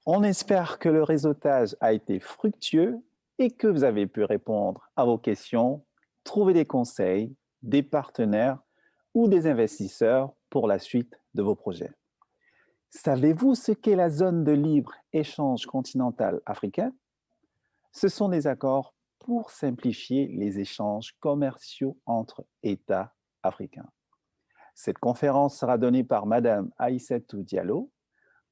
On espère que le réseautage a été fructueux et que vous avez pu répondre à vos questions, trouver des conseils, des partenaires ou des investisseurs pour la suite de vos projets. Savez-vous ce qu'est la zone de libre-échange continentale africaine? Ce sont des accords pour simplifier les échanges commerciaux entre États africains. Cette conférence sera donnée par Madame Aïssatou Diallo,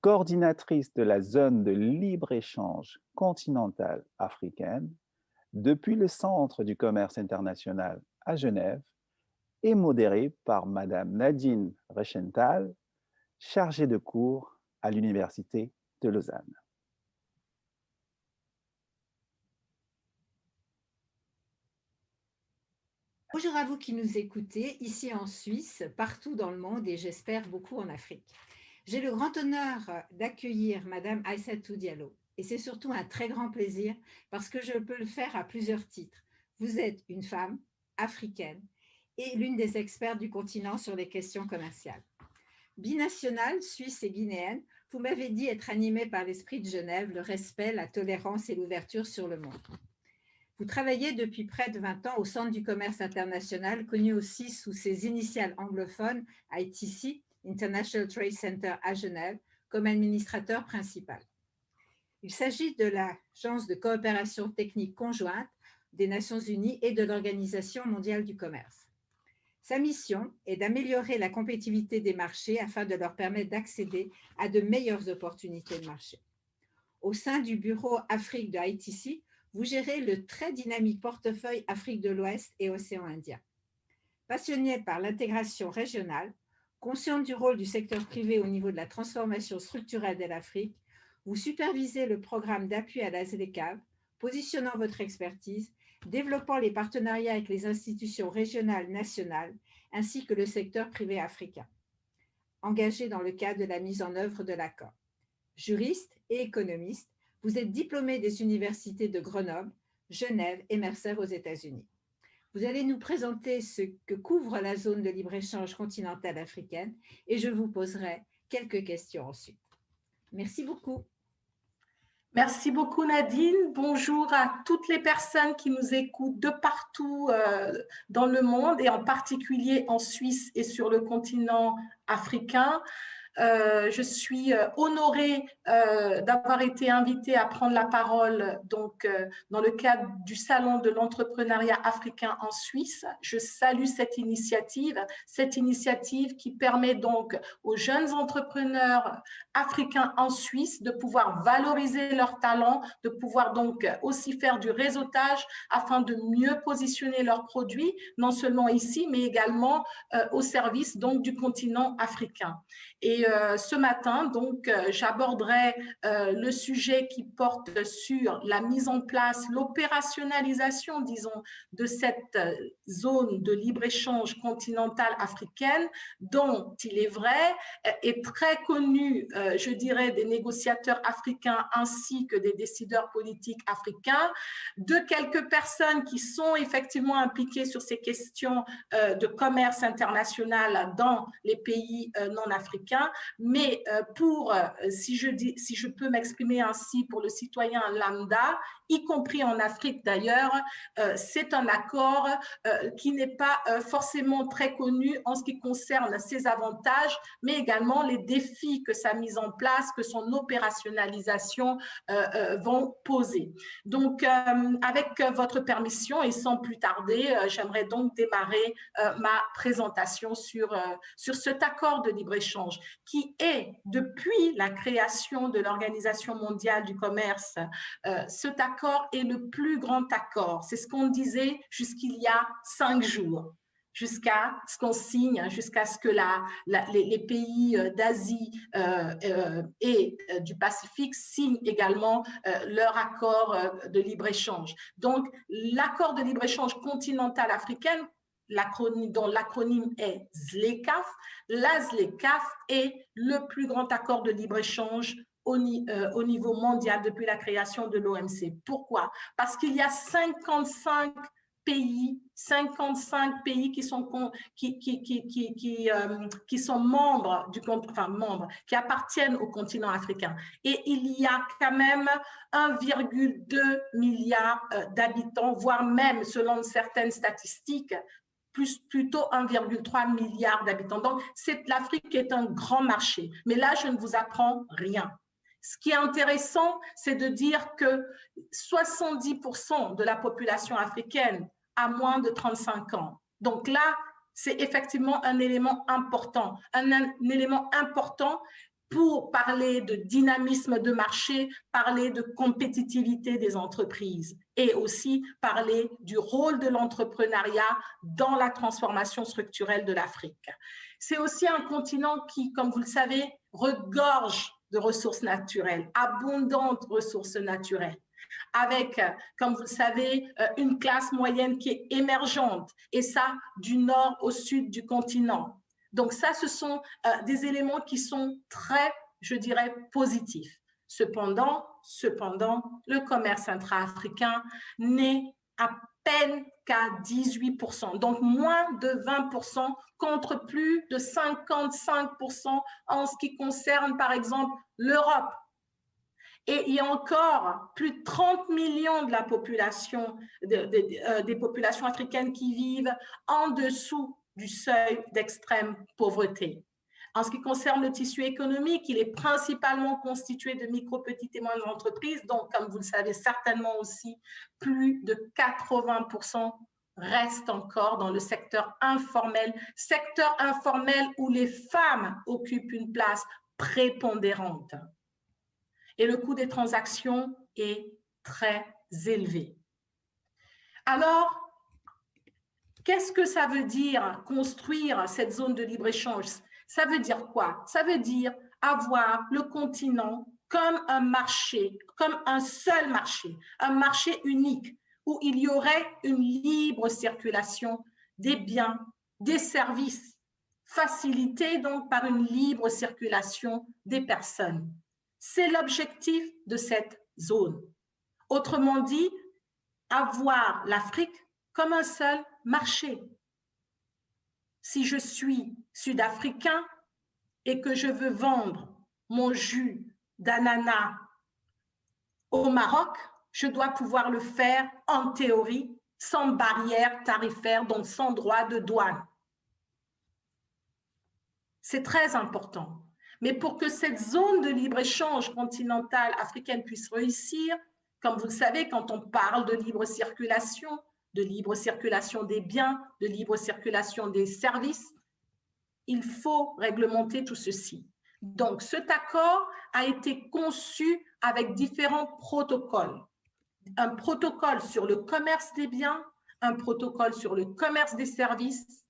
coordinatrice de la zone de libre-échange continentale africaine depuis le Centre du commerce international à Genève et modérée par Madame Nadine Rechental, chargée de cours à l'Université de Lausanne. Bonjour à vous qui nous écoutez, ici en Suisse, partout dans le monde et j'espère beaucoup en Afrique. J'ai le grand honneur d'accueillir Madame Aïssatou Diallo et c'est surtout un très grand plaisir parce que je peux le faire à plusieurs titres. Vous êtes une femme africaine et l'une des expertes du continent sur les questions commerciales. Binationale, suisse et guinéenne, vous m'avez dit être animée par l'esprit de Genève, le respect, la tolérance et l'ouverture sur le monde. Vous travaillez depuis près de 20 ans au Centre du commerce international, connu aussi sous ses initiales anglophones ITC, International Trade Center à Genève, comme administrateur principal. Il s'agit de l'Agence de coopération technique conjointe des Nations Unies et de l'Organisation mondiale du commerce. Sa mission est d'améliorer la compétitivité des marchés afin de leur permettre d'accéder à de meilleures opportunités de marché. Au sein du bureau Afrique de ITC, vous gérez le très dynamique portefeuille Afrique de l'Ouest et Océan Indien. Passionné par l'intégration régionale, consciente du rôle du secteur privé au niveau de la transformation structurelle de l'Afrique, vous supervisez le programme d'appui à la ZLECAf, positionnant votre expertise, développant les partenariats avec les institutions régionales nationales, ainsi que le secteur privé africain, engagé dans le cadre de la mise en œuvre de l'accord. Juriste et économiste, vous êtes diplômé des universités de Grenoble, Genève et Mercer aux États-Unis. Vous allez nous présenter ce que couvre la zone de libre-échange continentale africaine et je vous poserai quelques questions ensuite. Merci beaucoup. Merci beaucoup Nadine. Bonjour à toutes les personnes qui nous écoutent de partout dans le monde et en particulier en Suisse et sur le continent africain. Je suis honorée d'avoir été invitée à prendre la parole dans le cadre du Salon de l'entrepreneuriat africain en Suisse. Je salue cette initiative qui permet donc aux jeunes entrepreneurs africains en Suisse de pouvoir valoriser leurs talents, de pouvoir donc aussi faire du réseautage afin de mieux positionner leurs produits, non seulement ici, mais également au service donc du continent africain. Et ce matin, donc, j'aborderai le sujet qui porte sur la mise en place, l'opérationnalisation, disons, de cette zone de libre-échange continentale africaine, dont il est vrai est très connue, je dirais, des négociateurs africains ainsi que des décideurs politiques africains, de quelques personnes qui sont effectivement impliquées sur ces questions de commerce international dans les pays non africains, mais si je peux m'exprimer ainsi pour le citoyen lambda, y compris en Afrique d'ailleurs, c'est un accord qui n'est pas forcément très connu en ce qui concerne ses avantages, mais également les défis que sa mise en place, que son opérationnalisation vont poser. Donc, avec votre permission et sans plus tarder, j'aimerais donc démarrer ma présentation sur cet accord de libre-échange qui est, depuis la création de l'Organisation mondiale du commerce, cet accord est le plus grand accord. C'est ce qu'on disait jusqu'il y a 5 jours. Jusqu'à ce qu'on signe, jusqu'à ce que les pays d'Asie et du Pacifique signent également leur accord de libre-échange. Donc, l'accord de libre-échange continental africain, dont l'acronyme est ZLECAf, la ZLECAf est le plus grand accord de libre-échange au niveau mondial depuis la création de l'OMC. Pourquoi? Parce qu'il y a 55 pays, 55 pays qui sont membres qui appartiennent au continent africain. Et il y a quand même 1,2 milliard d'habitants, voire même, selon certaines statistiques, plutôt 1,3 milliard d'habitants. Donc, l'Afrique est un grand marché. Mais là, je ne vous apprends rien. Ce qui est intéressant, c'est de dire que 70% de la population africaine a moins de 35 ans. Donc là, c'est effectivement un élément important, un élément important pour parler de dynamisme de marché, parler de compétitivité des entreprises et aussi parler du rôle de l'entrepreneuriat dans la transformation structurelle de l'Afrique. C'est aussi un continent qui, comme vous le savez, regorge de ressources naturelles, abondantes ressources naturelles, avec, comme vous le savez, une classe moyenne qui est émergente, et ça du nord au sud du continent. Donc ça, ce sont des éléments qui sont très, je dirais, positifs. Cependant, le commerce intra-africain n'est à peine qu'à 18%, donc moins de 20% contre plus de 55% en ce qui concerne, par exemple, l'Europe. Et il y a encore plus de 30 millions de la population, des populations africaines qui vivent en dessous du seuil d'extrême pauvreté. En ce qui concerne le tissu économique, il est principalement constitué de micro, petites et moyennes entreprises, donc comme vous le savez certainement aussi, plus de 80% restent encore dans le secteur informel où les femmes occupent une place prépondérante. Et le coût des transactions est très élevé. Alors, qu'est-ce que ça veut dire construire cette zone de libre-échange? Ça veut dire quoi? Ça veut dire avoir le continent comme un marché, comme un seul marché, un marché unique où il y aurait une libre circulation des biens, des services, facilitée donc par une libre circulation des personnes. C'est l'objectif de cette zone. Autrement dit, avoir l'Afrique comme un seul marché. Si je suis sud-africain et que je veux vendre mon jus d'ananas au Maroc, je dois pouvoir le faire en théorie sans barrière tarifaire, donc sans droit de douane. C'est très important. Mais pour que cette zone de libre-échange continentale africaine puisse réussir, comme vous le savez, quand on parle de libre circulation des biens, de libre circulation des services, il faut réglementer tout ceci. Donc, cet accord a été conçu avec différents protocoles. Un protocole sur le commerce des biens, un protocole sur le commerce des services,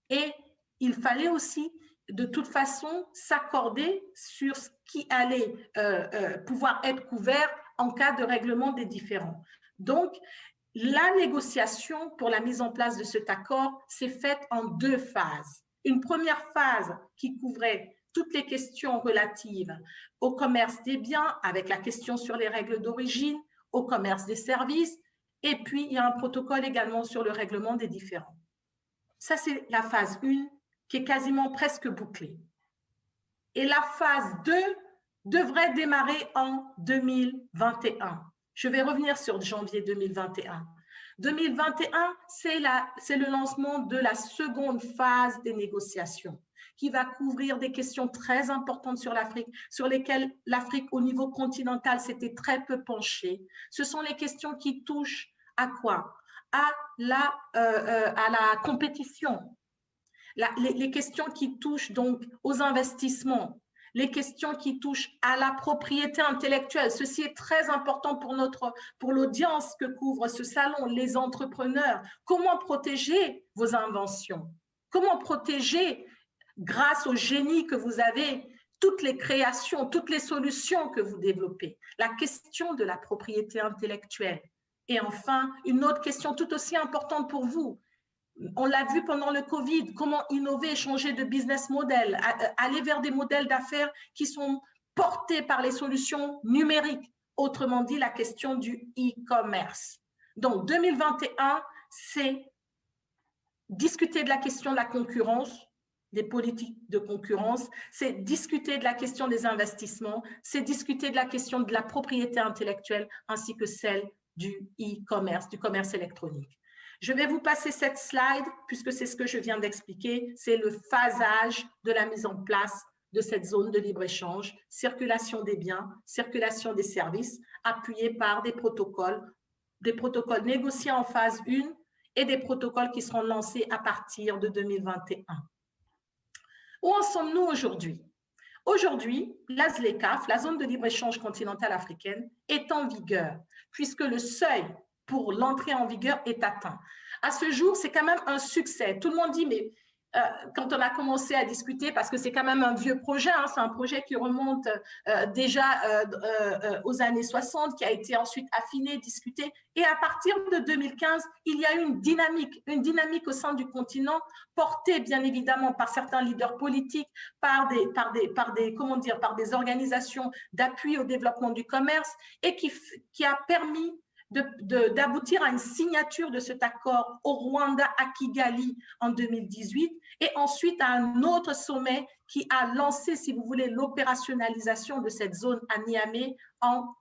et il fallait aussi de toute façon s'accorder sur ce qui allait pouvoir être couvert en cas de règlement des différends. Donc, la négociation pour la mise en place de cet accord s'est faite en deux phases. Une première phase qui couvrait toutes les questions relatives au commerce des biens, avec la question sur les règles d'origine, au commerce des services, et puis il y a un protocole également sur le règlement des différends. Ça, c'est la phase 1 qui est quasiment presque bouclée. Et la phase 2 devrait démarrer en 2021. Je vais revenir sur janvier 2021. 2021, c'est le lancement de la seconde phase des négociations qui va couvrir des questions très importantes sur l'Afrique, sur lesquelles l'Afrique au niveau continental s'était très peu penchée. Ce sont les questions qui touchent à quoi? À la compétition, les questions qui touchent donc aux investissements, les questions qui touchent à la propriété intellectuelle. Ceci est très important pour l'audience que couvre ce salon, les entrepreneurs. Comment protéger vos inventions? Comment protéger, grâce au génie que vous avez, toutes les créations, toutes les solutions que vous développez? La question de la propriété intellectuelle. Et enfin, une autre question tout aussi importante pour vous. On l'a vu pendant le Covid, comment innover, changer de business model, aller vers des modèles d'affaires qui sont portés par les solutions numériques. Autrement dit, la question du e-commerce. Donc, 2021, c'est discuter de la question de la concurrence, des politiques de concurrence, c'est discuter de la question des investissements, c'est discuter de la question de la propriété intellectuelle ainsi que celle du e-commerce, du commerce électronique. Je vais vous passer cette slide puisque c'est ce que je viens d'expliquer, c'est le phasage de la mise en place de cette zone de libre-échange, circulation des biens, circulation des services, appuyés par des protocoles négociés en phase 1 et des protocoles qui seront lancés à partir de 2021. Où en sommes-nous aujourd'hui? Aujourd'hui, la ZLECAf, la zone de libre-échange continentale africaine, est en vigueur, puisque le seuil pour l'entrée en vigueur est atteint. À ce jour, c'est quand même un succès. Tout le monde dit, mais quand on a commencé à discuter, parce que c'est quand même un vieux projet, hein, c'est un projet qui remonte déjà aux années 60, qui a été ensuite affiné, discuté, et à partir de 2015, il y a eu une dynamique au sein du continent, portée bien évidemment par certains leaders politiques, par des organisations d'appui au développement du commerce, et qui a permis d'aboutir à une signature de cet accord au Rwanda à Kigali en 2018 et ensuite à un autre sommet qui a lancé, si vous voulez, l'opérationnalisation de cette zone à Niamey en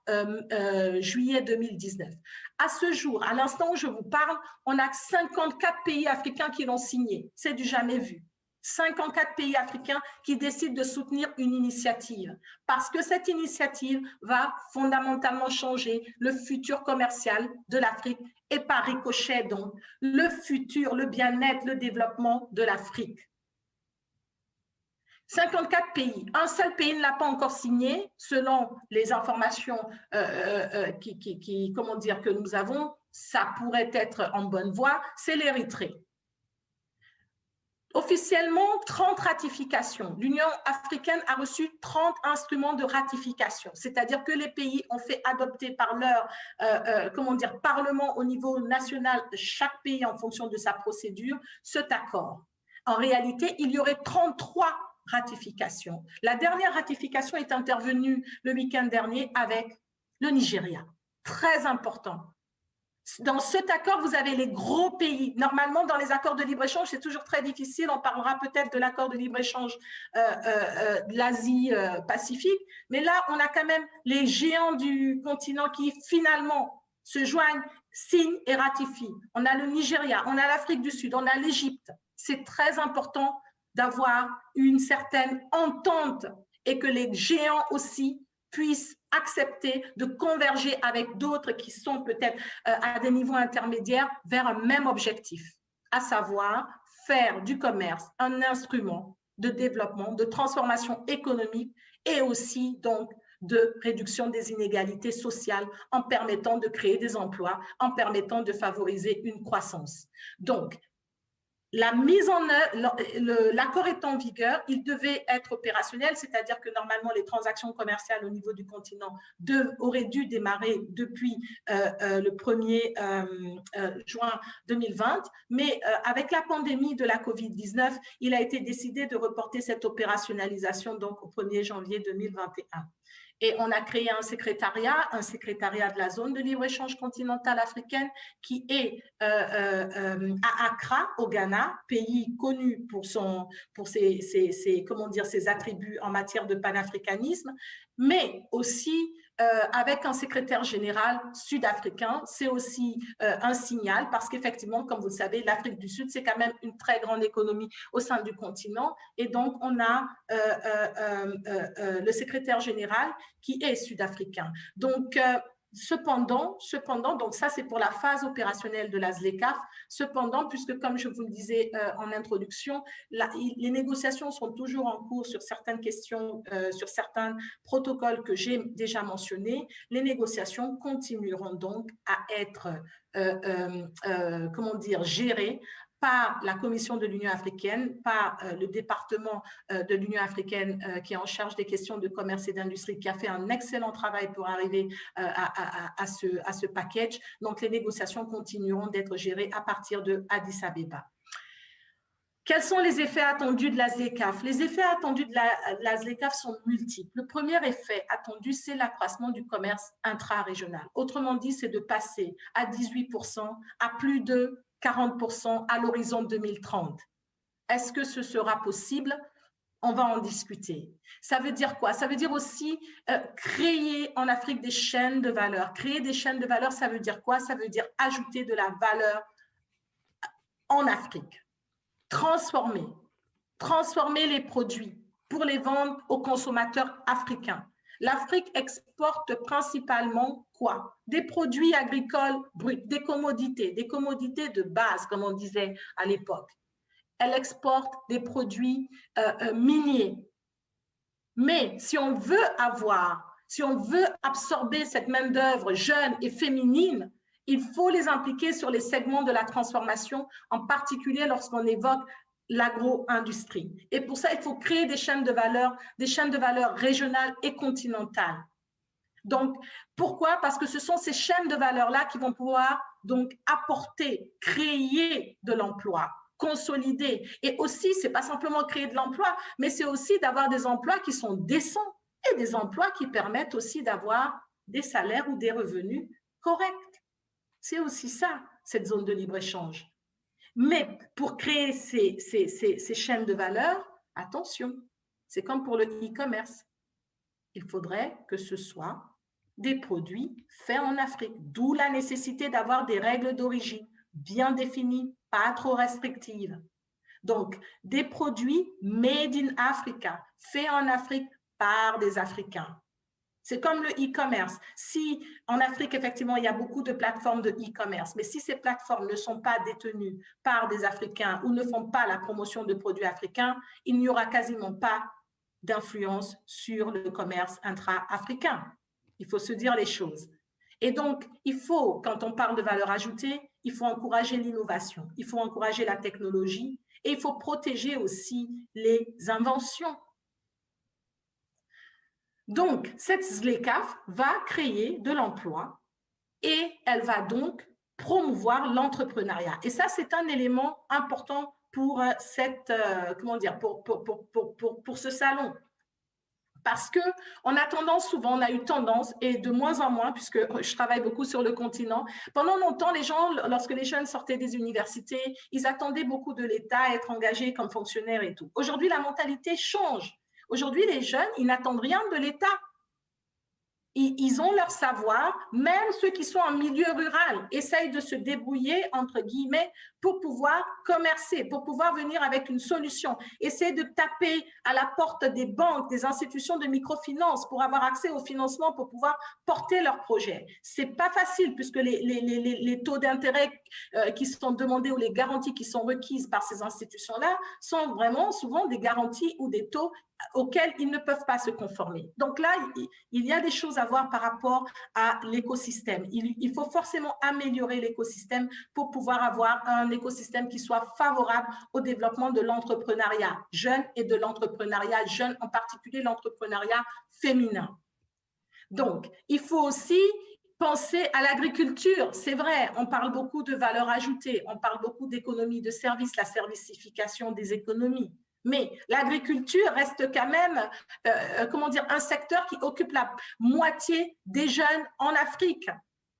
juillet 2019. À ce jour, à l'instant où je vous parle, on a 54 pays africains qui l'ont signé. C'est du jamais vu. 54 pays africains qui décident de soutenir une initiative parce que cette initiative va fondamentalement changer le futur commercial de l'Afrique et par ricochet donc le futur, le bien-être, le développement de l'Afrique. 54 pays. Un seul pays ne l'a pas encore signé selon les informations que nous avons. Ça pourrait être en bonne voie, c'est l'Érythrée. Officiellement, 30 ratifications. L'Union africaine a reçu 30 instruments de ratification, c'est-à-dire que les pays ont fait adopter par leur parlement au niveau national de chaque pays en fonction de sa procédure cet accord. En réalité, il y aurait 33 ratifications. La dernière ratification est intervenue le week-end dernier avec le Nigeria. Très important. Dans cet accord, vous avez les gros pays. Normalement, dans les accords de libre-échange, c'est toujours très difficile. On parlera peut-être de l'accord de libre-échange de l'Asie-Pacifique. Mais là, on a quand même les géants du continent qui finalement se joignent, signent et ratifient. On a le Nigeria, on a l'Afrique du Sud, on a l'Égypte. C'est très important d'avoir une certaine entente et que les géants aussi puissent accepter de converger avec d'autres qui sont peut-être à des niveaux intermédiaires vers un même objectif, à savoir faire du commerce un instrument de développement, de transformation économique et aussi donc de réduction des inégalités sociales en permettant de créer des emplois, en permettant de favoriser une croissance. Donc, la mise en œuvre, l'accord est en vigueur, il devait être opérationnel, c'est-à-dire que normalement les transactions commerciales au niveau du continent auraient dû démarrer depuis le 1er juin 2020, mais avec la pandémie de la Covid-19, il a été décidé de reporter cette opérationnalisation donc au 1er janvier 2021. Et on a créé un secrétariat de la zone de libre-échange continentale africaine qui est à Accra, au Ghana, pays connu pour ses attributs en matière de panafricanisme, mais aussi avec un secrétaire général sud-africain. C'est aussi un signal parce qu'effectivement, comme vous le savez, l'Afrique du Sud, c'est quand même une très grande économie au sein du continent. Et donc, on a le secrétaire général qui est sud-africain. Donc, cependant, donc ça c'est pour la phase opérationnelle de la ZLECAf, cependant, puisque comme je vous le disais en introduction, les négociations sont toujours en cours sur certaines questions, sur certains protocoles que j'ai déjà mentionnés, les négociations continueront donc à être, gérées par la Commission de l'Union africaine, par le département de l'Union africaine qui est en charge des questions de commerce et d'industrie, qui a fait un excellent travail pour arriver à ce package. Donc, les négociations continueront d'être gérées à partir de Addis Abeba. Quels sont les effets attendus de la ZLECAf? Les effets attendus de la ZLECAf sont multiples. Le premier effet attendu, c'est l'accroissement du commerce intra-régional. Autrement dit, c'est de passer à 18% à plus de 40% à l'horizon 2030. Est-ce que ce sera possible? On va en discuter. Ça veut dire quoi? Ça veut dire aussi créer en Afrique des chaînes de valeur. Créer des chaînes de valeur, ça veut dire quoi? Ça veut dire ajouter de la valeur en Afrique. Transformer les produits pour les vendre aux consommateurs africains. L'Afrique exporte principalement quoi? Des produits agricoles bruts, des commodités de base, comme on disait à l'époque. Elle exporte des produits miniers. Mais si on veut absorber cette main-d'œuvre jeune et féminine, il faut les impliquer sur les segments de la transformation, en particulier lorsqu'on évoque l'agro-industrie. Et pour ça, il faut créer des chaînes de valeur régionales et continentales. Donc, pourquoi? Parce que ce sont ces chaînes de valeur-là qui vont pouvoir donc apporter, créer de l'emploi, consolider. Et aussi, ce n'est pas simplement créer de l'emploi, mais c'est aussi d'avoir des emplois qui sont décents et des emplois qui permettent aussi d'avoir des salaires ou des revenus corrects. C'est aussi ça, cette zone de libre-échange. Mais pour créer ces chaînes de valeur, attention, c'est comme pour le e-commerce. Il faudrait que ce soit des produits faits en Afrique, d'où la nécessité d'avoir des règles d'origine bien définies, pas trop restrictives. Donc, des produits made in Africa, faits en Afrique par des Africains. C'est comme le e-commerce. Si en Afrique, effectivement, il y a beaucoup de plateformes de e-commerce, mais si ces plateformes ne sont pas détenues par des Africains ou ne font pas la promotion de produits africains, il n'y aura quasiment pas d'influence sur le commerce intra-africain. Il faut se dire les choses. Et donc, il faut, quand on parle de valeur ajoutée, il faut encourager l'innovation, il faut encourager la technologie et il faut protéger aussi les inventions. Donc, cette ZLECAf va créer de l'emploi et elle va donc promouvoir l'entrepreneuriat. Et ça, c'est un élément important pour pour ce salon. Parce qu'on a tendance souvent, on a eu tendance, et de moins en moins, puisque je travaille beaucoup sur le continent, pendant longtemps, les gens, lorsque les jeunes sortaient des universités, ils attendaient beaucoup de l'État, à être engagés comme fonctionnaires et tout. Aujourd'hui, la mentalité change. Aujourd'hui, les jeunes, ils n'attendent rien de l'État. Ils ont leur savoir, même ceux qui sont en milieu rural, essayent de se débrouiller, entre guillemets, pour pouvoir commercer, pour pouvoir venir avec une solution, essayer de taper à la porte des banques, des institutions de microfinance pour avoir accès au financement, pour pouvoir porter leur projet. Ce n'est pas facile puisque les taux d'intérêt qui sont demandés ou les garanties qui sont requises par ces institutions-là sont vraiment souvent des garanties ou des taux auxquels ils ne peuvent pas se conformer. Donc là, il y a des choses à voir par rapport à l'écosystème. Il faut forcément améliorer l'écosystème pour pouvoir avoir un écosystème qui soit favorable au développement de l'entrepreneuriat jeune et de l'entrepreneuriat jeune, en particulier l'entrepreneuriat féminin. Donc, il faut aussi penser à l'agriculture. C'est vrai, on parle beaucoup de valeur ajoutée, on parle beaucoup d'économie de services, la servicification des économies. Mais l'agriculture reste quand même, un secteur qui occupe la moitié des jeunes en Afrique,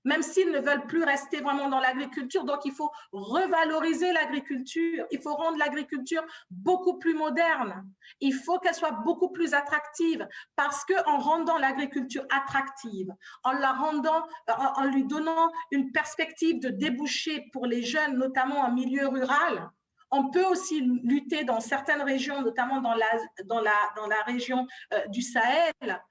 même s'ils ne veulent plus rester vraiment dans l'agriculture. Donc, il faut revaloriser l'agriculture, il faut rendre l'agriculture beaucoup plus moderne, il faut qu'elle soit beaucoup plus attractive, parce qu'en rendant l'agriculture attractive, en lui donnant une perspective de débouché pour les jeunes, notamment en milieu rural, on peut aussi lutter dans certaines régions, notamment dans la région du Sahel,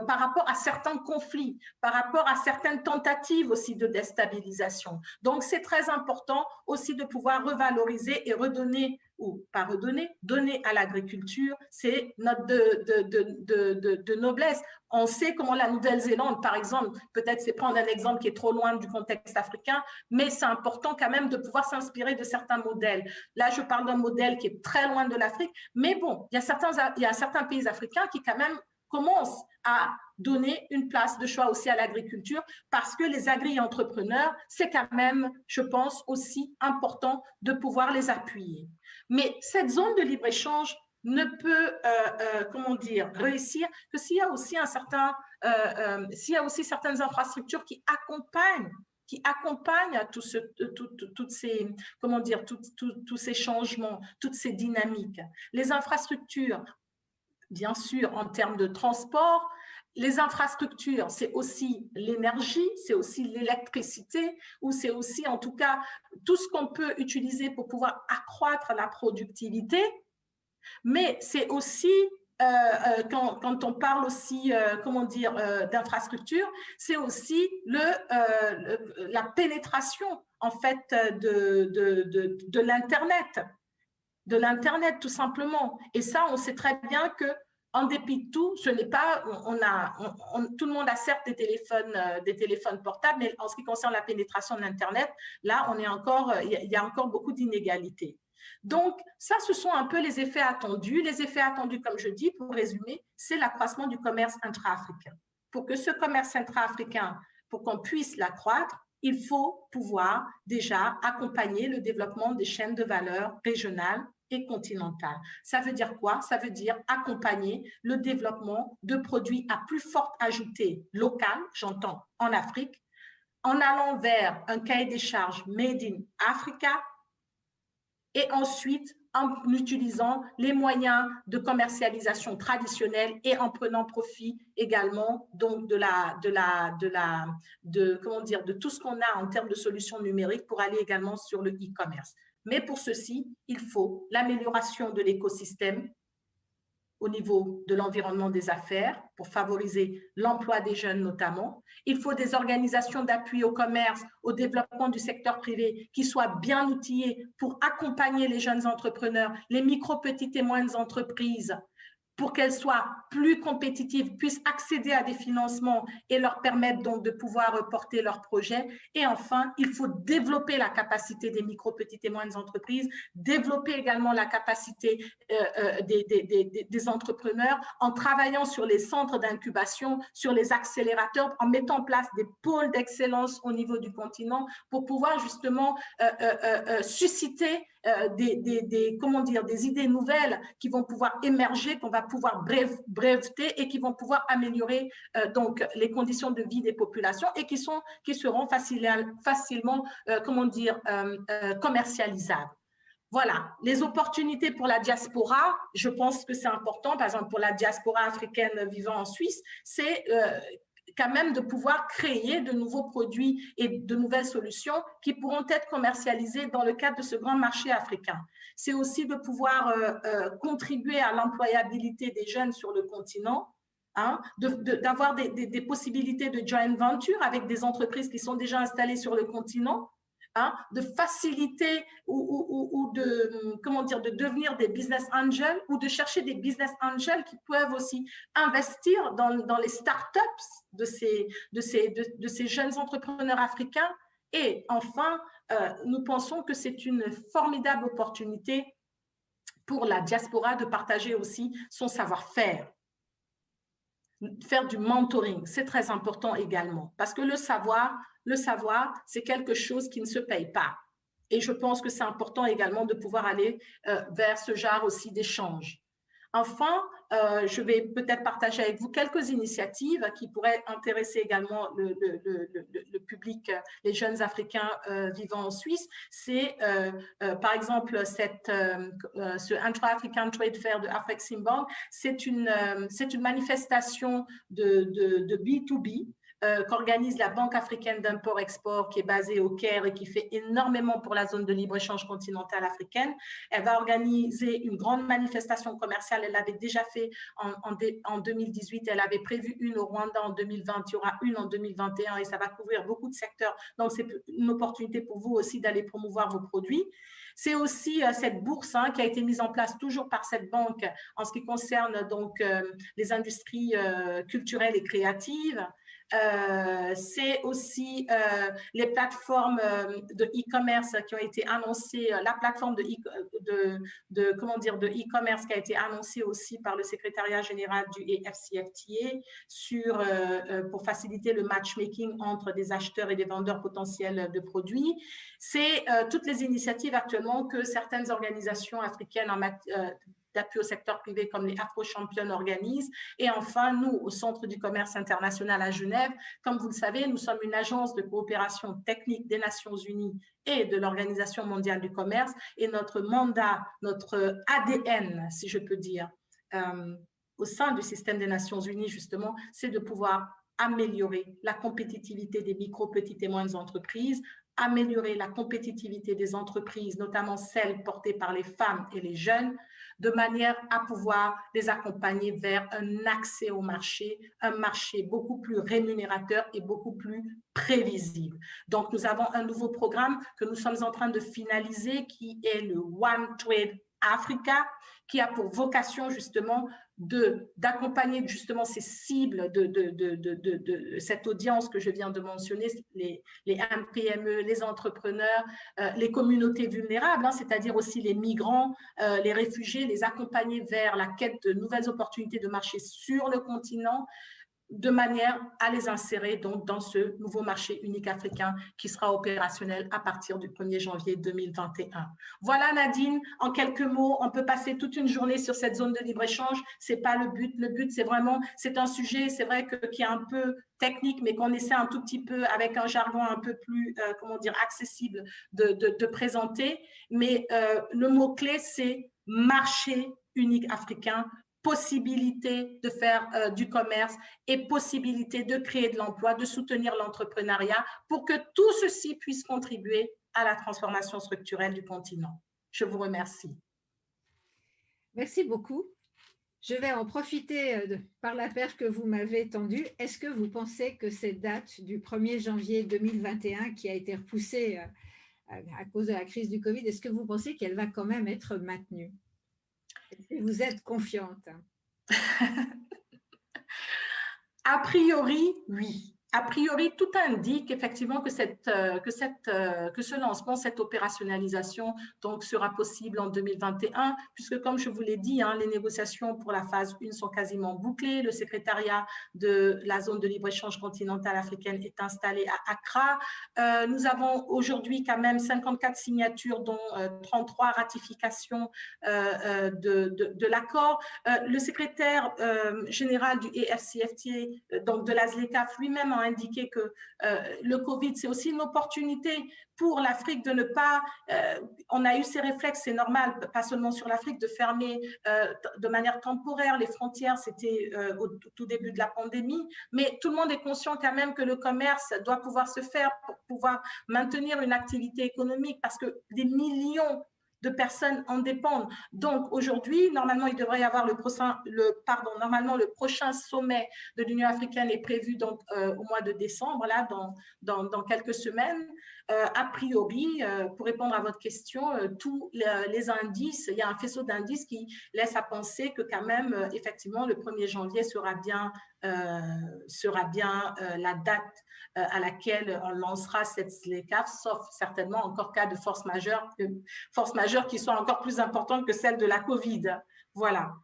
par rapport à certains conflits, par rapport à certaines tentatives aussi de déstabilisation. Donc, c'est très important aussi de pouvoir revaloriser et redonner, ou pas redonner, donner à l'agriculture, c'est notre de noblesse. On sait comment la Nouvelle-Zélande, par exemple, peut-être c'est prendre un exemple qui est trop loin du contexte africain, mais c'est important quand même de pouvoir s'inspirer de certains modèles. Là, je parle d'un modèle qui est très loin de l'Afrique, mais bon, il y a certains pays africains qui quand même commencent à donner une place de choix aussi à l'agriculture, parce que les agri-entrepreneurs, c'est quand même, je pense, aussi important de pouvoir les appuyer. Mais cette zone de libre-échange ne peut, réussir que s'il y a aussi certaines infrastructures qui accompagnent qui accompagne toutes ces, comment dire, tous ces changements, toutes ces dynamiques. Les infrastructures, bien sûr, en termes de transport, les infrastructures, c'est aussi l'énergie, c'est aussi l'électricité, ou c'est aussi, en tout cas, tout ce qu'on peut utiliser pour pouvoir accroître la productivité. Mais c'est aussi, quand on parle aussi, comment dire, d'infrastructure, c'est aussi la pénétration, en fait, de l'Internet, tout simplement. Et ça, on sait très bien que en dépit de tout, ce n'est pas, tout le monde a certes des téléphones portables, mais en ce qui concerne la pénétration de l'Internet, là, il y a encore beaucoup d'inégalités. Donc, ça, ce sont un peu les effets attendus. Les effets attendus, comme je dis, pour résumer, c'est l'accroissement du commerce intra-africain. Pour que ce commerce intra-africain, pour qu'on puisse l'accroître, il faut pouvoir déjà accompagner le développement des chaînes de valeur régionales et continentales. Ça veut dire quoi? Ça veut dire accompagner le développement de produits à plus forte ajoutée locale, j'entends en Afrique, en allant vers un cahier des charges Made in Africa, et ensuite en utilisant les moyens de commercialisation traditionnels et en prenant profit également donc de tout ce qu'on a en termes de solutions numériques pour aller également sur le e-commerce. Mais pour ceci, il faut l'amélioration de l'écosystème au niveau de l'environnement des affaires pour favoriser l'emploi des jeunes notamment. Il faut des organisations d'appui au commerce, au développement du secteur privé qui soient bien outillées pour accompagner les jeunes entrepreneurs, les micro, petites et moyennes entreprises, pour qu'elles soient plus compétitives, puissent accéder à des financements et leur permettre donc de pouvoir porter leurs projets. Et enfin, il faut développer la capacité des micro, petites et moyennes entreprises, développer également la capacité des entrepreneurs en travaillant sur les centres d'incubation, sur les accélérateurs, en mettant en place des pôles d'excellence au niveau du continent pour pouvoir justement susciter des idées nouvelles qui vont pouvoir émerger, qu'on va pouvoir breveter et qui vont pouvoir améliorer donc les conditions de vie des populations et qui seront facilement commercialisables. Voilà, les opportunités pour la diaspora, je pense que c'est important, par exemple pour la diaspora africaine vivant en Suisse, c'est quand même de pouvoir créer de nouveaux produits et de nouvelles solutions qui pourront être commercialisées dans le cadre de ce grand marché africain. C'est aussi de pouvoir contribuer à l'employabilité des jeunes sur le continent, hein, d'avoir des possibilités de joint venture avec des entreprises qui sont déjà installées sur le continent, hein, de faciliter ou de devenir des business angels ou de chercher des business angels qui peuvent aussi investir dans les startups de ces jeunes entrepreneurs africains. Et enfin, nous pensons que c'est une formidable opportunité pour la diaspora de partager aussi son savoir-faire. Faire du mentoring, c'est très important également parce que le savoir, c'est quelque chose qui ne se paye pas. Et je pense que c'est important également de pouvoir aller vers ce genre aussi d'échange. Enfin, je vais peut-être partager avec vous quelques initiatives qui pourraient intéresser également le public, les jeunes Africains vivant en Suisse. C'est par exemple ce Intra-African Trade Fair de Afreximbank. C'est une manifestation de B2B qu'organise la Banque africaine d'import-export qui est basée au Caire et qui fait énormément pour la zone de libre-échange continentale africaine. Elle va organiser une grande manifestation commerciale. Elle l'avait déjà fait en 2018. Elle avait prévu une au Rwanda en 2020. Il y aura une en 2021 et ça va couvrir beaucoup de secteurs. Donc, c'est une opportunité pour vous aussi d'aller promouvoir vos produits. C'est aussi cette bourse qui a été mise en place toujours par cette banque en ce qui concerne donc les industries culturelles et créatives. C'est aussi les plateformes de e-commerce qui ont été annoncées, la plateforme de e-commerce qui a été annoncée aussi par le secrétariat général du FCFTA pour faciliter le matchmaking entre des acheteurs et des vendeurs potentiels de produits. C'est toutes les initiatives actuellement que certaines organisations africaines d'appui au secteur privé comme les Afro-Championnes organisent. Et enfin, nous, au Centre du commerce international à Genève, comme vous le savez, nous sommes une agence de coopération technique des Nations Unies et de l'Organisation mondiale du commerce. Et notre mandat, notre ADN, si je peux dire, au sein du système des Nations Unies, justement, c'est de pouvoir améliorer la compétitivité des micro, petites et moyennes entreprises, améliorer la compétitivité des entreprises, notamment celles portées par les femmes et les jeunes, de manière à pouvoir les accompagner vers un accès au marché, un marché beaucoup plus rémunérateur et beaucoup plus prévisible. Donc, nous avons un nouveau programme que nous sommes en train de finaliser qui est le One Trade Africa, qui a pour vocation justement d'accompagner justement ces cibles de cette audience que je viens de mentionner, les MPME, les entrepreneurs, les communautés vulnérables, hein, c'est-à-dire aussi les migrants, les réfugiés, les accompagner vers la quête de nouvelles opportunités de marché sur le continent, de manière à les insérer donc dans ce nouveau marché unique africain qui sera opérationnel à partir du 1er janvier 2021. Voilà Nadine, en quelques mots, on peut passer toute une journée sur cette zone de libre-échange, c'est pas le but. Le but, c'est vraiment, c'est un sujet, c'est vrai qui est un peu technique, mais qu'on essaie un tout petit peu avec un jargon un peu plus, comment dire, accessible de présenter. Mais le mot-clé, c'est marché unique africain, possibilité de faire du commerce et possibilité de créer de l'emploi, de soutenir l'entrepreneuriat pour que tout ceci puisse contribuer à la transformation structurelle du continent. Je vous remercie. Merci beaucoup. Je vais en profiter par la perche que vous m'avez tendue. Est-ce que vous pensez que cette date du 1er janvier 2021 qui a été repoussée à cause de la crise du Covid, est-ce que vous pensez qu'elle va quand même être maintenue? Est-ce que vous êtes confiante? A priori, oui. A priori, tout indique effectivement que ce lancement, cette opérationnalisation donc, sera possible en 2021, puisque comme je vous l'ai dit, hein, les négociations pour la phase 1 sont quasiment bouclées. Le secrétariat de la zone de libre-échange continentale africaine est installé à Accra. Nous avons aujourd'hui quand même 54 signatures, dont 33 ratifications de l'accord. Le secrétaire général du AFCFTA, donc de la ZLECAf, lui-même a indiqué que le Covid, c'est aussi une opportunité pour l'Afrique de ne pas, on a eu ces réflexes, c'est normal, pas seulement sur l'Afrique, de fermer de manière temporaire les frontières, c'était au tout début de la pandémie, mais tout le monde est conscient quand même que le commerce doit pouvoir se faire pour pouvoir maintenir une activité économique parce que des millions de personnes en dépendent. Donc aujourd'hui, normalement, il devrait y avoir le prochain sommet de l'Union africaine est prévu donc au mois de décembre, là, dans quelques semaines. A priori, pour répondre à votre question, tous les indices, il y a un faisceau d'indices qui laisse à penser que quand même, effectivement, le 1er janvier sera bien la date à laquelle on lancera cette ZLECAf, sauf certainement encore cas de force majeure qui soit encore plus importante que celle de la Covid. Voilà.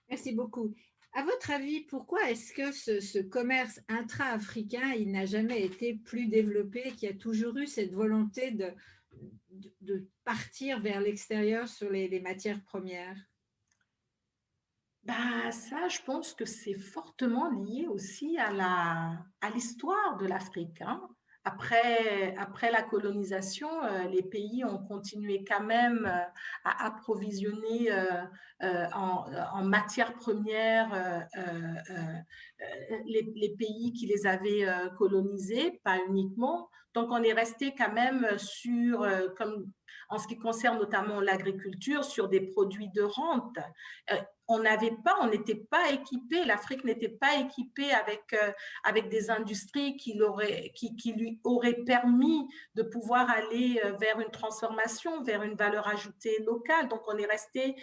Merci beaucoup. À votre avis, pourquoi est-ce que ce commerce intra-africain, il n'a jamais été plus développé, qu'il y a toujours eu cette volonté de partir vers l'extérieur sur les matières premières? Bah, ça, je pense que c'est fortement lié aussi à l'histoire de l'Afrique. Hein. Après la colonisation, les pays ont continué quand même à approvisionner en matières premières les pays qui les avaient colonisés, pas uniquement. Donc, on est resté quand même sur, comme en ce qui concerne notamment l'agriculture, sur des produits de rente. On n'était pas équipé, l'Afrique n'était pas équipée avec des industries qui lui auraient permis de pouvoir aller vers une transformation, vers une valeur ajoutée locale. Donc, on est resté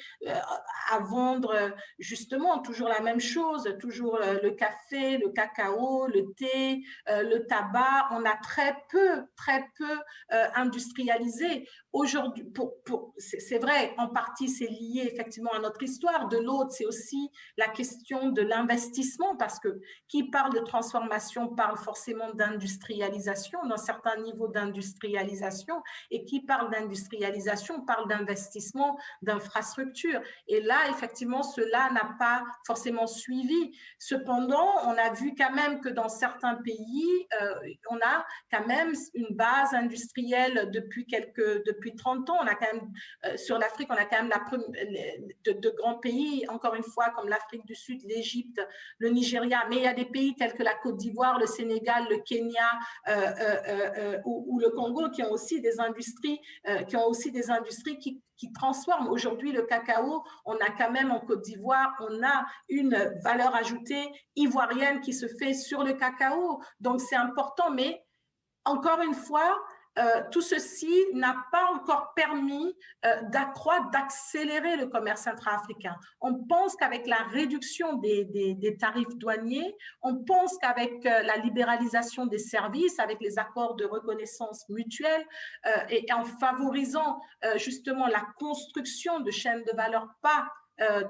à vendre justement toujours la même chose, toujours le café, le cacao, le thé, le tabac. On a très peu industrialisé. aujourd'hui, c'est vrai, en partie, c'est lié effectivement à notre histoire. De l'autre, c'est aussi la question de l'investissement, parce que qui parle de transformation parle forcément d'industrialisation, d'un certain niveau d'industrialisation, et qui parle d'industrialisation parle d'investissement, d'infrastructure. Et là, effectivement, cela n'a pas forcément suivi. Cependant, on a vu quand même que dans certains pays, on a quand même une base industrielle depuis 30 ans. On a quand même, sur l'Afrique, on a quand même de grands pays, encore une fois, comme l'Afrique du Sud, l'Égypte, le Nigeria, mais il y a des pays tels que la Côte d'Ivoire, le Sénégal, le Kenya ou le Congo qui ont aussi des industries, qui transforment. Aujourd'hui, le cacao, on a quand même en Côte d'Ivoire, on a une valeur ajoutée ivoirienne qui se fait sur le cacao. Donc, c'est important, mais encore une fois, tout ceci n'a pas encore permis d'accroître, d'accélérer le commerce intra-africain. On pense qu'avec la réduction des tarifs douaniers, on pense qu'avec la libéralisation des services, avec les accords de reconnaissance mutuelle et en favorisant justement la construction de chaînes de valeur, pas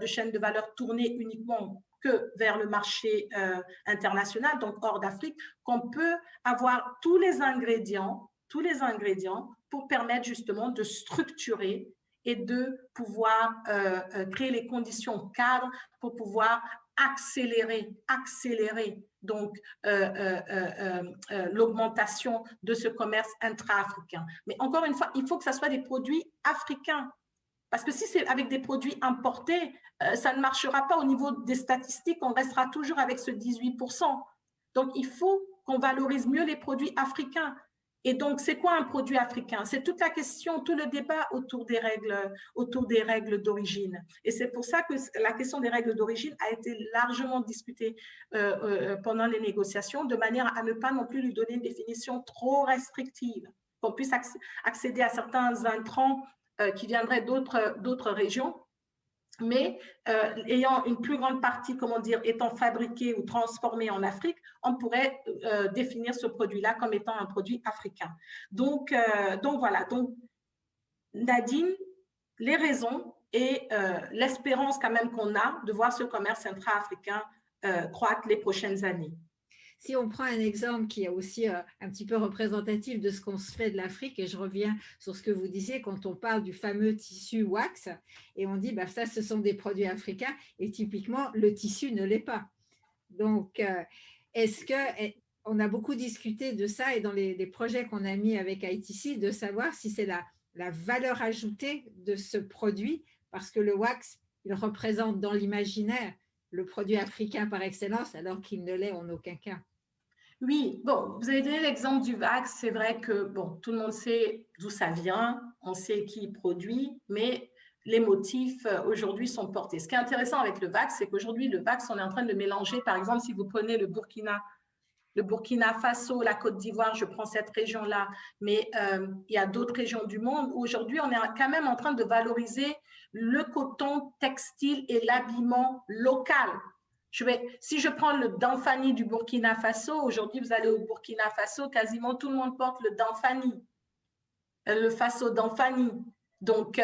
de chaînes de valeur tournées uniquement que vers le marché international, donc hors d'Afrique, qu'on peut avoir tous les ingrédients pour permettre justement de structurer et de pouvoir créer les conditions cadres pour pouvoir accélérer donc l'augmentation de ce commerce intra-africain. Mais encore une fois, il faut que ce soit des produits africains. Parce que si c'est avec des produits importés, ça ne marchera pas au niveau des statistiques, on restera toujours avec ce 18%. Donc, il faut qu'on valorise mieux les produits africains. Et donc, c'est quoi un produit africain? C'est toute la question, tout le débat autour des règles d'origine. Et c'est pour ça que la question des règles d'origine a été largement discutée pendant les négociations, de manière à ne pas non plus lui donner une définition trop restrictive, qu'on puisse accéder à certains intrants qui viendraient d'autres régions, mais ayant une plus grande partie, étant fabriquée ou transformée en Afrique, on pourrait définir ce produit-là comme étant un produit africain. Donc voilà, donc Nadine, les raisons et l'espérance quand même qu'on a de voir ce commerce intra-africain croître les prochaines années. Si on prend un exemple qui est aussi un petit peu représentatif de ce qu'on se fait de l'Afrique, et je reviens sur ce que vous disiez quand on parle du fameux tissu wax, et on dit, bah, ça, ce sont des produits africains, et typiquement, le tissu ne l'est pas. Donc, est-ce que, on a beaucoup discuté de ça, et dans les projets qu'on a mis avec ITC, de savoir si c'est la valeur ajoutée de ce produit, parce que le wax, il représente dans l'imaginaire le produit africain par excellence, alors qu'il ne l'est en aucun cas. Oui, bon, vous avez donné l'exemple du wax. C'est vrai que bon, tout le monde sait d'où ça vient, on sait qui produit, mais les motifs aujourd'hui sont portés. Ce qui est intéressant avec le wax, c'est qu'aujourd'hui, le wax, on est en train de le mélanger. Par exemple, si vous prenez le Burkina Faso, la Côte d'Ivoire, je prends cette région-là, mais il y a d'autres régions du monde où aujourd'hui, on est quand même en train de valoriser le coton textile et l'habillement local. Si je prends le Danfani du Burkina Faso, aujourd'hui, vous allez au Burkina Faso, quasiment tout le monde porte le Danfani, le Faso Danfani. Donc,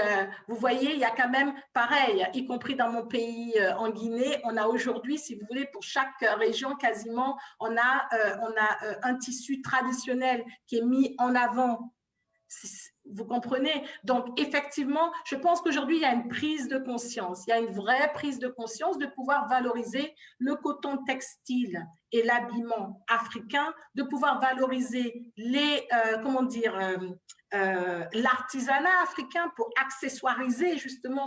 vous voyez, il y a quand même, pareil, y compris dans mon pays, en Guinée, on a aujourd'hui, si vous voulez, pour chaque région, quasiment, on a un tissu traditionnel qui est mis en avant. Vous comprenez? Donc, effectivement, je pense qu'aujourd'hui, il y a une prise de conscience. Il y a une vraie prise de conscience de pouvoir valoriser le coton textile et l'habillement africain, de pouvoir valoriser l'artisanat africain pour accessoiriser justement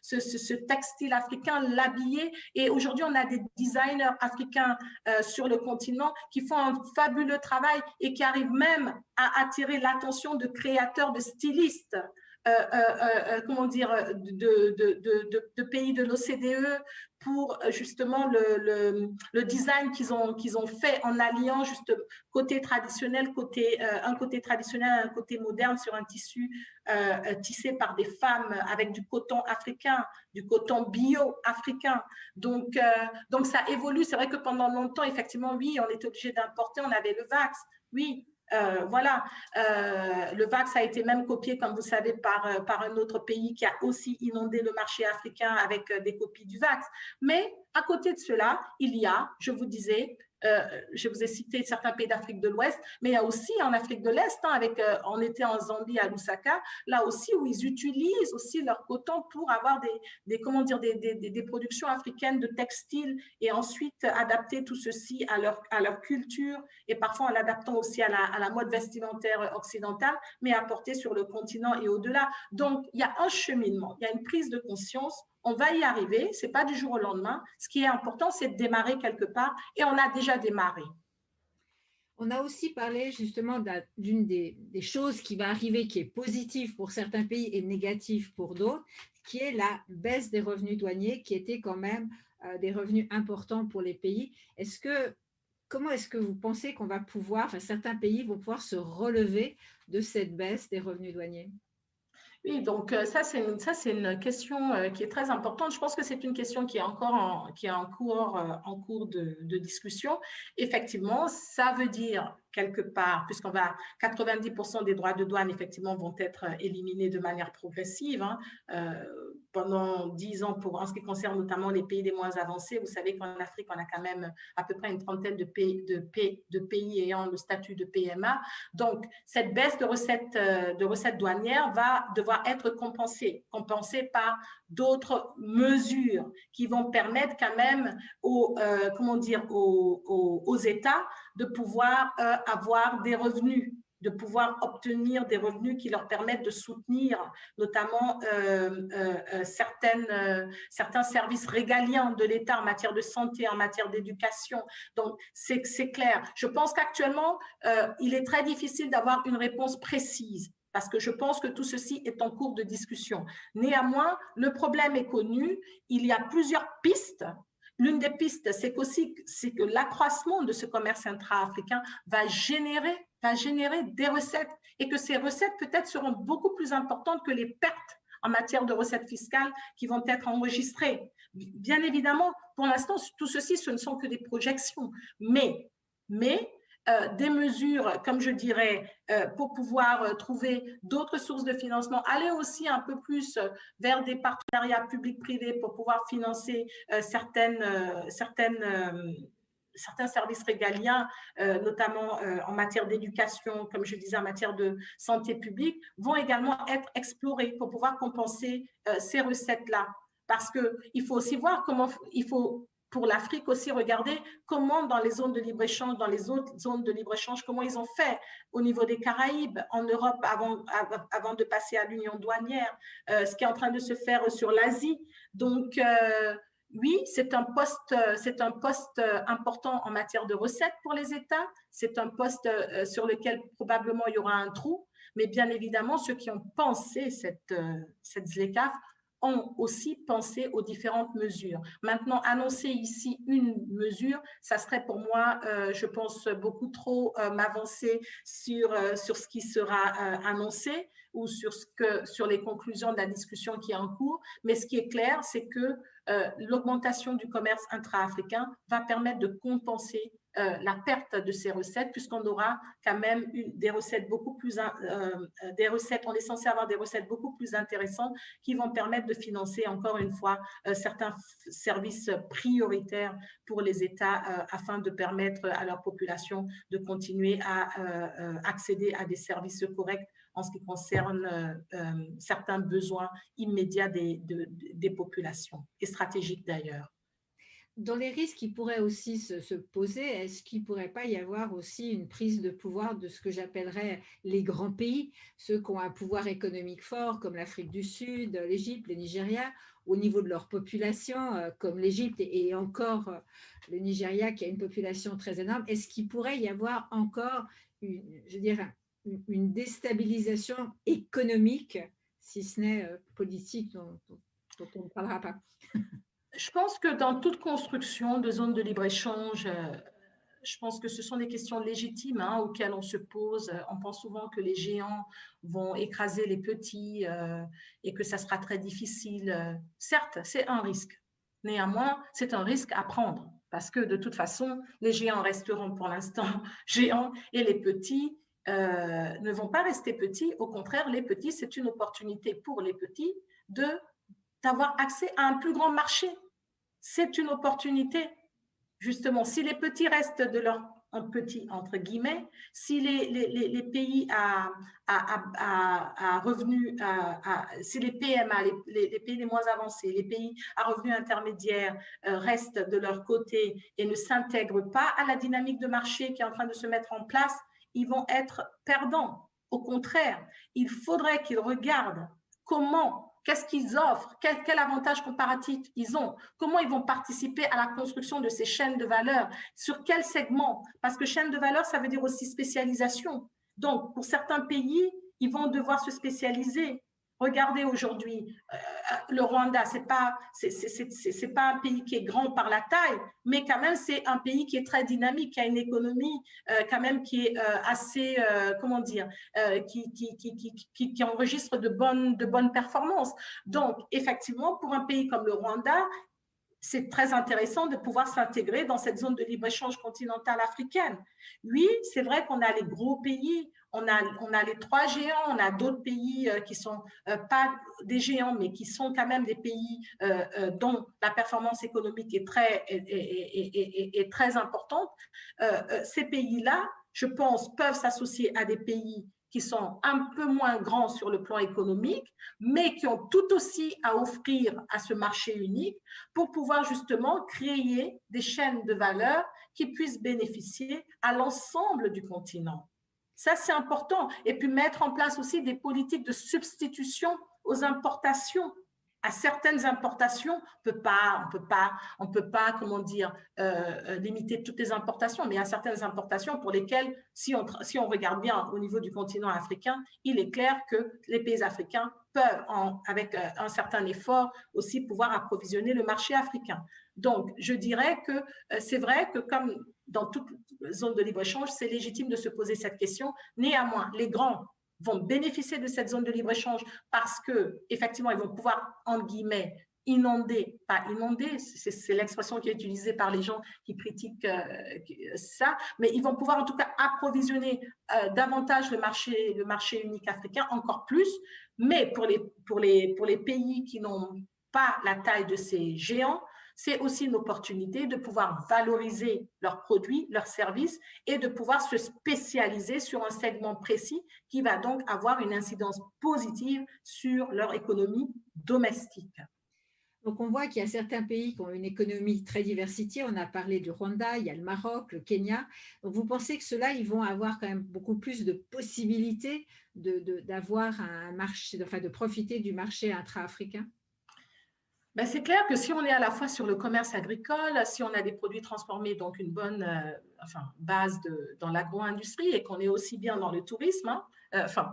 ce textile africain, l'habiller. Et aujourd'hui, on a des designers africains sur le continent qui font un fabuleux travail et qui arrivent même à attirer l'attention de créateurs, de stylistes, de pays de l'OCDE pour justement le design qu'ils ont fait en alliant juste côté traditionnel, un côté traditionnel, un côté moderne sur un tissu tissé par des femmes avec du coton africain, du coton bio africain. Donc ça évolue. C'est vrai que pendant longtemps, effectivement, oui, on était obligé d'importer, on avait le wax, oui. Voilà, le Vax a été même copié, comme vous savez, par un autre pays qui a aussi inondé le marché africain avec des copies du Vax. Mais à côté de cela, il y a, je vous disais, je vous ai cité certains pays d'Afrique de l'Ouest, mais il y a aussi en Afrique de l'Est, hein, on était en Zambie à Lusaka, là aussi où ils utilisent aussi leur coton pour avoir comment dire, des productions africaines de textiles et ensuite adapter tout ceci à leur culture et parfois en l'adaptant aussi à la mode vestimentaire occidentale, mais apporter sur le continent et au-delà. Donc, il y a un cheminement, il y a une prise de conscience. On va y arriver, ce n'est pas du jour au lendemain. Ce qui est important, c'est de démarrer quelque part et on a déjà démarré. On a aussi parlé justement d'une des choses qui va arriver, qui est positive pour certains pays et négative pour d'autres, qui est la baisse des revenus douaniers, qui étaient quand même des revenus importants pour les pays. Comment est-ce que vous pensez qu'on va pouvoir, enfin certains pays vont pouvoir se relever de cette baisse des revenus douaniers? Oui, donc ça, c'est une question qui est très importante. Je pense que c'est une question qui est encore en cours de discussion. Effectivement, ça veut dire quelque part, 90% des droits de douane, effectivement, vont être éliminés de manière progressive, hein, pendant 10 ans en ce qui concerne notamment les pays les moins avancés. Vous savez qu'en Afrique, on a quand même à peu près une trentaine de pays ayant le statut de PMA. Donc, cette baisse de recettes douanières va devoir être compensée par d'autres mesures qui vont permettre quand même aux États de pouvoir avoir des revenus, de pouvoir obtenir des revenus qui leur permettent de soutenir notamment certains services régaliens de l'État en matière de santé, en matière d'éducation. Donc, c'est clair. Je pense qu'actuellement, il est très difficile d'avoir une réponse précise parce que je pense que tout ceci est en cours de discussion. Néanmoins, le problème est connu. Il y a plusieurs pistes. L'une des pistes, c'est que l'accroissement de ce commerce intra-africain va générer des recettes et que ces recettes peut-être seront beaucoup plus importantes que les pertes en matière de recettes fiscales qui vont être enregistrées. Bien évidemment, pour l'instant, tout ceci, ce ne sont que des projections, mais des mesures, comme je dirais, pour pouvoir trouver d'autres sources de financement, aller aussi un peu plus vers des partenariats publics-privés pour pouvoir financer certains services régaliens, notamment en matière d'éducation, comme je disais, en matière de santé publique, vont également être explorés pour pouvoir compenser ces recettes-là. Parce qu'il faut aussi voir pour l'Afrique aussi, regarder comment dans les zones de libre-échange, dans les autres zones de libre-échange, comment ils ont fait au niveau des Caraïbes, en Europe, avant de passer à l'union douanière, ce qui est en train de se faire sur l'Asie. Donc, oui, c'est un poste important en matière de recettes pour les États. C'est un poste sur lequel probablement il y aura un trou. Mais bien évidemment, ceux qui ont pensé cette ZLECAf ont aussi pensé aux différentes mesures. Maintenant, annoncer ici une mesure, ça serait pour moi, je pense, beaucoup trop m'avancer sur ce qui sera annoncé ou sur les conclusions de la discussion qui est en cours. Mais ce qui est clair, c'est que l'augmentation du commerce intra-africain va permettre de compenser la perte de ces recettes, puisqu'on aura quand même des recettes beaucoup plus on est censé avoir des recettes beaucoup plus intéressantes qui vont permettre de financer encore une fois certains services prioritaires pour les États afin de permettre à leur population de continuer à accéder à des services corrects en ce qui concerne certains besoins immédiats des populations et stratégiques d'ailleurs. Dans les risques qui pourraient aussi se poser, est-ce qu'il ne pourrait pas y avoir aussi une prise de pouvoir de ce que j'appellerais les grands pays, ceux qui ont un pouvoir économique fort, comme l'Afrique du Sud, l'Égypte, le Nigeria, au niveau de leur population, comme l'Égypte et encore le Nigeria qui a une population très énorme? Est-ce qu'il pourrait y avoir encore une déstabilisation économique, si ce n'est politique, dont on ne parlera pas? Je pense que dans toute construction de zone de libre-échange, je pense que ce sont des questions légitimes auxquelles on se pose. On pense souvent que les géants vont écraser les petits et que ça sera très difficile. Certes, c'est un risque. Néanmoins, c'est un risque à prendre parce que de toute façon, les géants resteront pour l'instant géants et les petits, ne vont pas rester petits. Au contraire, les petits, c'est une opportunité pour les petits d'avoir accès à un plus grand marché. C'est une opportunité. Justement, si les petits restent de leur un petit, entre guillemets, si les pays à revenus, si les PMA, les pays les moins avancés, les pays à revenus intermédiaires restent de leur côté et ne s'intègrent pas à la dynamique de marché qui est en train de se mettre en place, ils vont être perdants. Au contraire, il faudrait qu'ils regardent qu'est-ce qu'ils offrent, quel avantage comparatif ils ont, comment ils vont participer à la construction de ces chaînes de valeur, sur quel segment, parce que chaîne de valeur, ça veut dire aussi spécialisation. Donc, pour certains pays, ils vont devoir se spécialiser. Regardez aujourd'hui, le Rwanda, c'est pas un pays qui est grand par la taille, mais quand même, c'est un pays qui est très dynamique, qui a une économie quand même qui est assez, comment dire, qui enregistre de bonnes performances. Donc, effectivement, pour un pays comme le Rwanda, c'est très intéressant de pouvoir s'intégrer dans cette zone de libre-échange continentale africaine. Oui, c'est vrai qu'on a les gros pays, on a les 3 géants, on a d'autres pays qui ne sont pas des géants, mais qui sont quand même des pays dont la performance économique est très importante. Ces pays-là, je pense, peuvent s'associer à des pays qui sont un peu moins grands sur le plan économique, mais qui ont tout aussi à offrir à ce marché unique pour pouvoir justement créer des chaînes de valeur qui puissent bénéficier à l'ensemble du continent. Ça, c'est important. Et puis mettre en place aussi des politiques de substitution aux importations. À certaines importations, on peut pas, comment dire, limiter toutes les importations, mais à certaines importations pour lesquelles, si on regarde bien au niveau du continent africain, il est clair que les pays africains peuvent, avec un certain effort, aussi pouvoir approvisionner le marché africain. Donc, je dirais que c'est vrai que comme dans toute zone de libre-échange, c'est légitime de se poser cette question. Néanmoins, les grands vont bénéficier de cette zone de libre-échange parce qu'effectivement, ils vont pouvoir, entre guillemets, pas inonder, c'est l'expression qui est utilisée par les gens qui critiquent ça, mais ils vont pouvoir en tout cas approvisionner davantage le marché unique africain, encore plus, mais pour les pays qui n'ont pas la taille de ces géants, c'est aussi une opportunité de pouvoir valoriser leurs produits, leurs services et de pouvoir se spécialiser sur un segment précis qui va donc avoir une incidence positive sur leur économie domestique. Donc, on voit qu'il y a certains pays qui ont une économie très diversifiée. On a parlé du Rwanda, il y a le Maroc, le Kenya. Donc, vous pensez que ceux-là, ils vont avoir quand même beaucoup plus de possibilités d'avoir un marché, enfin de profiter du marché intra-africain? Ben, c'est clair que si on est à la fois sur le commerce agricole, si on a des produits transformés, donc une bonne base dans l'agro-industrie et qu'on est aussi bien dans le tourisme,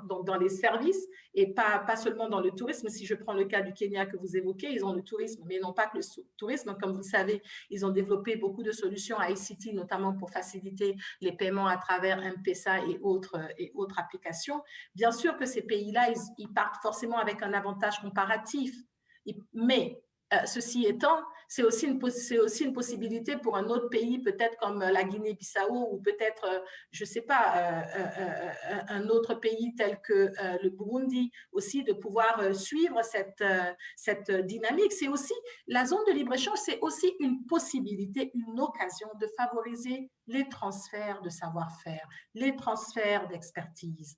donc dans les services et pas seulement dans le tourisme. Si je prends le cas du Kenya que vous évoquez, ils ont le tourisme, mais non pas que le tourisme. Comme vous le savez, ils ont développé beaucoup de solutions ICT, notamment pour faciliter les paiements à travers M-Pesa et autres applications. Bien sûr que ces pays-là, ils partent forcément avec un avantage comparatif, mais ceci étant, c'est aussi une possibilité pour un autre pays, peut-être comme la Guinée-Bissau ou peut-être, je ne sais pas, un autre pays tel que le Burundi, aussi de pouvoir suivre cette dynamique. C'est aussi, la zone de libre-échange, c'est aussi une possibilité, une occasion de favoriser les transferts de savoir-faire, les transferts d'expertise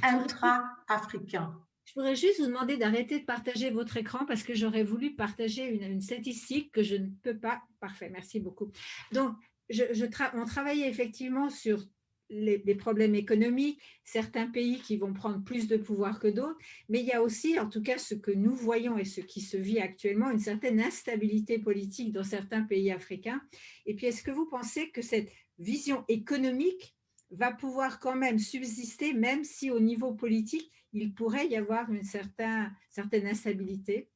intra-africains. Je pourrais juste vous demander d'arrêter de partager votre écran parce que j'aurais voulu partager une statistique que je ne peux pas. Parfait, merci beaucoup. Donc, on travaillait effectivement sur les problèmes économiques, certains pays qui vont prendre plus de pouvoir que d'autres, mais il y a aussi, en tout cas, ce que nous voyons et ce qui se vit actuellement, une certaine instabilité politique dans certains pays africains. Et puis, est-ce que vous pensez que cette vision économique va pouvoir quand même subsister, même si au niveau politique, il pourrait y avoir une certaine instabilité?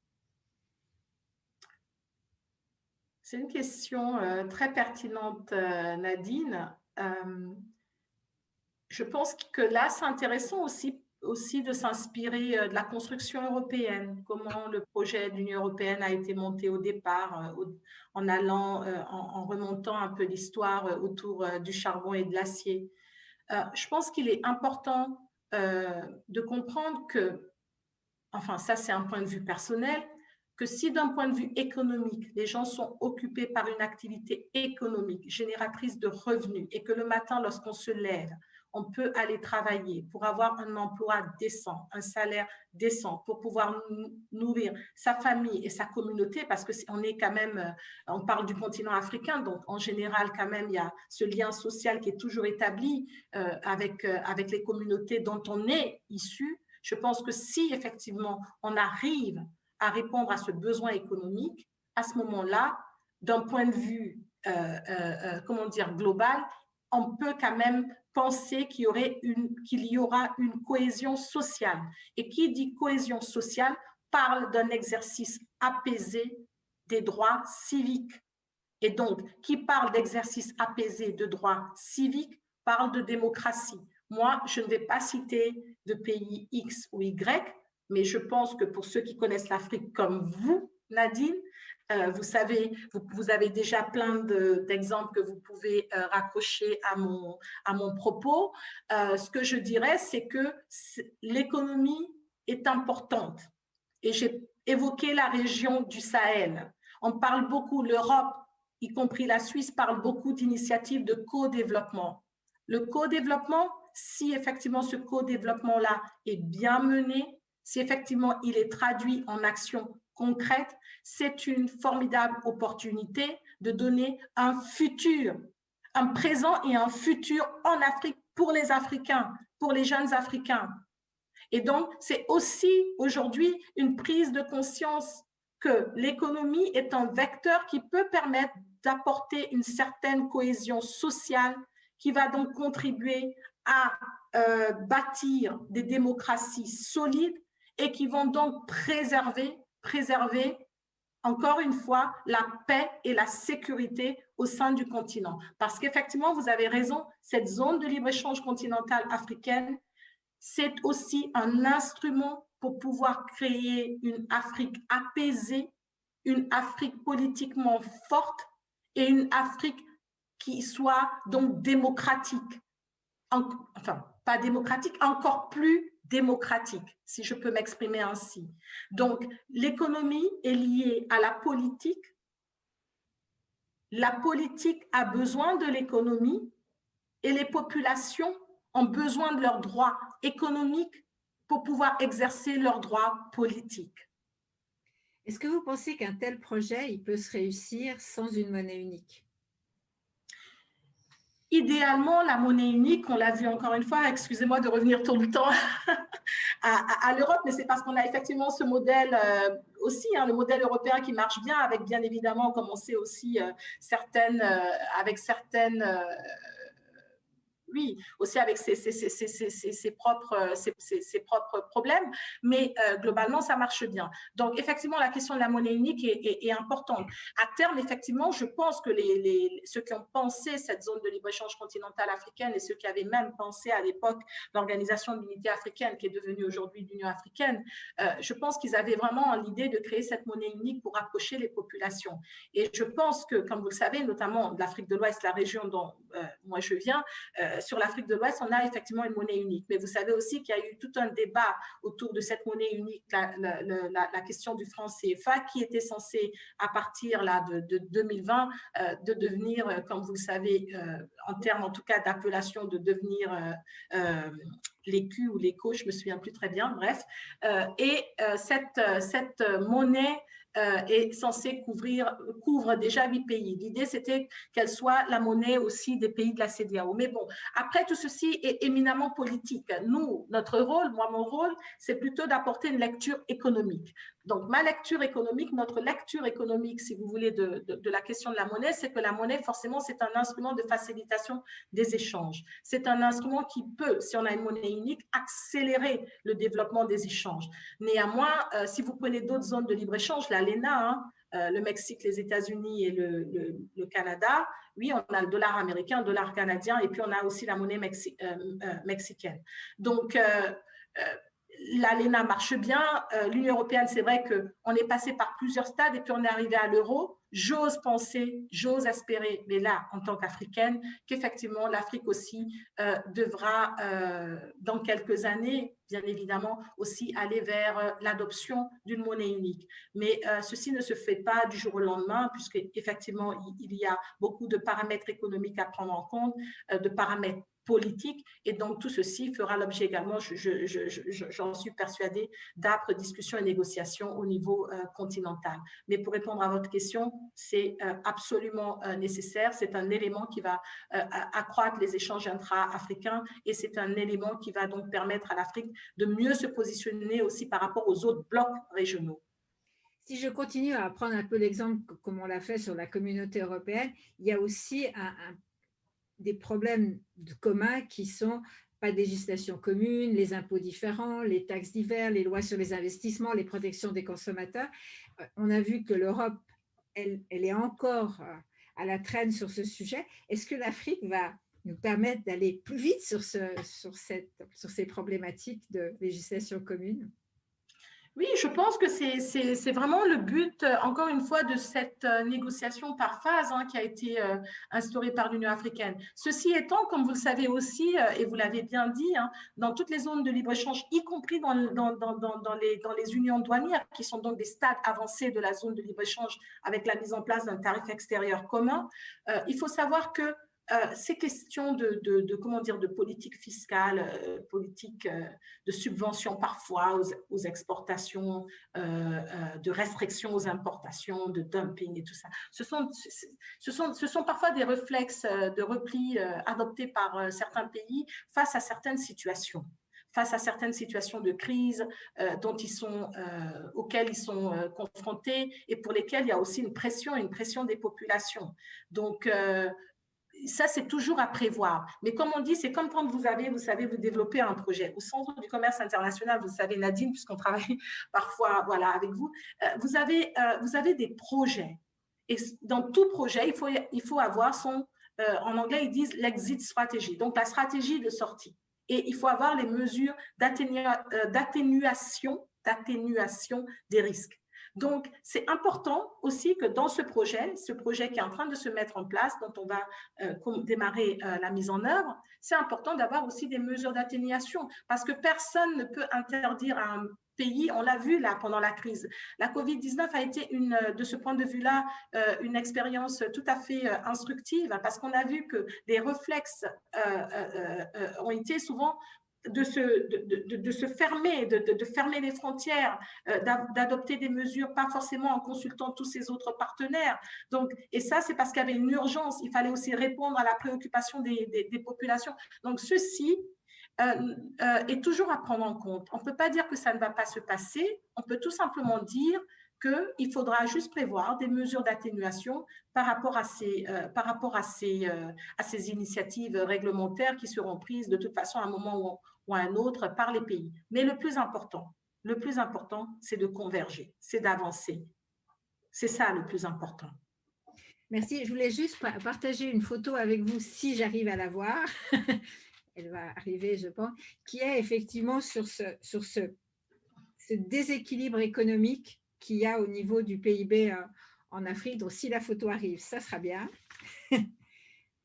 C'est une question très pertinente, Nadine. Je pense que là, c'est intéressant aussi de s'inspirer de la construction européenne, comment le projet de l'Union européenne a été monté au départ, en remontant un peu l'histoire autour du charbon et de l'acier. je pense qu'il est important de comprendre que, enfin ça c'est un point de vue personnel, que si d'un point de vue économique, les gens sont occupés par une activité économique génératrice de revenus et que le matin, lorsqu'on se lève, on peut aller travailler pour avoir un emploi décent, un salaire décent, pour pouvoir nourrir sa famille et sa communauté, parce qu'on est quand même, on parle du continent africain, donc en général quand même, il y a ce lien social qui est toujours établi avec les communautés dont on est issu. Je pense que si effectivement on arrive à répondre à ce besoin économique, à ce moment-là, d'un point de vue, comment dire, global, on peut quand même penser qu'il y aura une cohésion sociale. Et qui dit cohésion sociale parle d'un exercice apaisé des droits civiques. Et donc, qui parle d'exercice apaisé de droits civiques parle de démocratie. Moi, je ne vais pas citer de pays X ou Y, mais je pense que pour ceux qui connaissent l'Afrique comme vous, Nadine, vous savez, vous avez déjà plein d'exemples que vous pouvez raccrocher à mon propos. Ce que je dirais, c'est que l'économie est importante. Et j'ai évoqué la région du Sahel. On parle beaucoup, l'Europe, y compris la Suisse, parle beaucoup d'initiatives de co-développement. Le co-développement, si effectivement ce co-développement-là est bien mené, si effectivement il est traduit en actions concrètes, c'est une formidable opportunité de donner un futur, un présent et un futur en Afrique pour les Africains, pour les jeunes Africains. Et donc, c'est aussi aujourd'hui une prise de conscience que l'économie est un vecteur qui peut permettre d'apporter une certaine cohésion sociale qui va donc contribuer à bâtir des démocraties solides et qui vont donc préserver, encore une fois, la paix et la sécurité au sein du continent. Parce qu'effectivement, vous avez raison, cette zone de libre-échange continentale africaine, c'est aussi un instrument pour pouvoir créer une Afrique apaisée, une Afrique politiquement forte et une Afrique qui soit donc démocratique. Enfin, pas démocratique, encore plus démocratique, si je peux m'exprimer ainsi. Donc, l'économie est liée à la politique. La politique a besoin de l'économie et les populations ont besoin de leurs droits économiques pour pouvoir exercer leurs droits politiques. Est-ce que vous pensez qu'un tel projet il peut se réussir sans une monnaie unique? Idéalement, la monnaie unique, on l'a vu encore une fois, excusez-moi de revenir tout le temps à l'Europe, mais c'est parce qu'on a effectivement ce modèle aussi, hein, le modèle européen qui marche bien, avec bien évidemment, comme on sait aussi, avec certaines oui, aussi avec ses propres problèmes, mais globalement, ça marche bien. Donc, effectivement, la question de la monnaie unique est importante. À terme, effectivement, je pense que ceux qui ont pensé cette zone de libre-échange continentale africaine et ceux qui avaient même pensé à l'époque l'Organisation de l'Unité africaine, qui est devenue aujourd'hui l'Union africaine, je pense qu'ils avaient vraiment l'idée de créer cette monnaie unique pour rapprocher les populations. Et je pense que, comme vous le savez, notamment de l'Afrique de l'Ouest, la région dont moi je viens, sur l'Afrique de l'Ouest, on a effectivement une monnaie unique. Mais vous savez aussi qu'il y a eu tout un débat autour de cette monnaie unique, la question du franc CFA, qui était censé, à partir là, de 2020, de devenir, comme vous le savez, en termes en tout cas d'appellation, de devenir l'écu ou l'éco, je ne me souviens plus très bien, bref. Cette monnaie est censée couvre déjà 8 pays. L'idée, c'était qu'elle soit la monnaie aussi des pays de la CEDEAO. Mais bon, après, tout ceci est éminemment politique. Nous, notre rôle, moi, mon rôle, c'est plutôt d'apporter une lecture économique. Donc, ma lecture économique, notre lecture économique, si vous voulez, de la question de la monnaie, c'est que la monnaie, forcément, c'est un instrument de facilitation des échanges. C'est un instrument qui peut, si on a une monnaie unique, accélérer le développement des échanges. Néanmoins, si vous prenez d'autres zones de libre-échange, l'ALENA, le Mexique, les États-Unis et le Canada, oui, on a le dollar américain, le dollar canadien, et puis on a aussi la monnaie mexicaine. Donc, l'ALENA marche bien. L'Union européenne, c'est vrai qu'on est passé par plusieurs stades et puis on est arrivé à l'euro. J'ose penser, j'ose espérer, mais là, en tant qu'Africaine, qu'effectivement, l'Afrique aussi devra, dans quelques années, bien évidemment, aussi aller vers l'adoption d'une monnaie unique. Mais ceci ne se fait pas du jour au lendemain, puisqu'effectivement, il y a beaucoup de paramètres économiques à prendre en compte, de paramètres politique, et donc tout ceci fera l'objet également, j'en suis persuadée, d'âpres discussions et négociations au niveau continental. Mais pour répondre à votre question, c'est absolument nécessaire, c'est un élément qui va accroître les échanges intra-africains et c'est un élément qui va donc permettre à l'Afrique de mieux se positionner aussi par rapport aux autres blocs régionaux. Si je continue à prendre un peu l'exemple comme on l'a fait sur la communauté européenne, il y a aussi des problèmes communs qui sont pas de législation commune, les impôts différents, les taxes diverses, les lois sur les investissements, les protections des consommateurs. On a vu que l'Europe, elle est encore à la traîne sur ce sujet. Est-ce que l'Afrique va nous permettre d'aller plus vite sur ces problématiques de législation commune? Oui, je pense que c'est vraiment le but, encore une fois, de cette négociation par phase qui a été instaurée par l'Union africaine. Ceci étant, comme vous le savez aussi, et vous l'avez bien dit, dans toutes les zones de libre-échange, y compris dans les unions douanières, qui sont donc des stades avancés de la zone de libre-échange avec la mise en place d'un tarif extérieur commun, il faut savoir que ces questions de politique fiscale, politique de subvention parfois aux exportations, de restrictions aux importations, de dumping et tout ça, ce sont parfois des réflexes de repli adoptés par certains pays face à certaines situations de crise auxquelles ils sont confrontés et pour lesquelles il y a aussi une pression des populations. Donc, ça, c'est toujours à prévoir. Mais comme on dit, c'est comme quand vous développez un projet. Au Centre du commerce international, vous savez, Nadine, puisqu'on travaille parfois avec vous, vous avez des projets. Et dans tout projet, il faut avoir en anglais, ils disent l'exit strategy, donc la stratégie de sortie. Et il faut avoir les mesures d'atténuation des risques. Donc, c'est important aussi que dans ce projet qui est en train de se mettre en place, dont on va démarrer la mise en œuvre, c'est important d'avoir aussi des mesures d'atténuation parce que personne ne peut interdire à un pays, on l'a vu là pendant la crise. La COVID-19 a été de ce point de vue-là, une expérience tout à fait instructive parce qu'on a vu que les réflexes ont été souvent de se fermer, de fermer les frontières, d'adopter des mesures, pas forcément en consultant tous ses autres partenaires. Donc, et ça, c'est parce qu'il y avait une urgence. Il fallait aussi répondre à la préoccupation des populations. Donc, ceci est toujours à prendre en compte. On ne peut pas dire que ça ne va pas se passer. On peut tout simplement dire qu'il faudra juste prévoir des mesures d'atténuation par rapport à ces initiatives réglementaires qui seront prises de toute façon à un moment ou à un autre par les pays. Mais le plus important, c'est de converger, c'est d'avancer. C'est ça le plus important. Merci. Je voulais juste partager une photo avec vous, si j'arrive à la voir. Elle va arriver, je pense, qui est effectivement sur ce déséquilibre économique qu'il y a au niveau du PIB en Afrique. Donc, si la photo arrive, ça sera bien.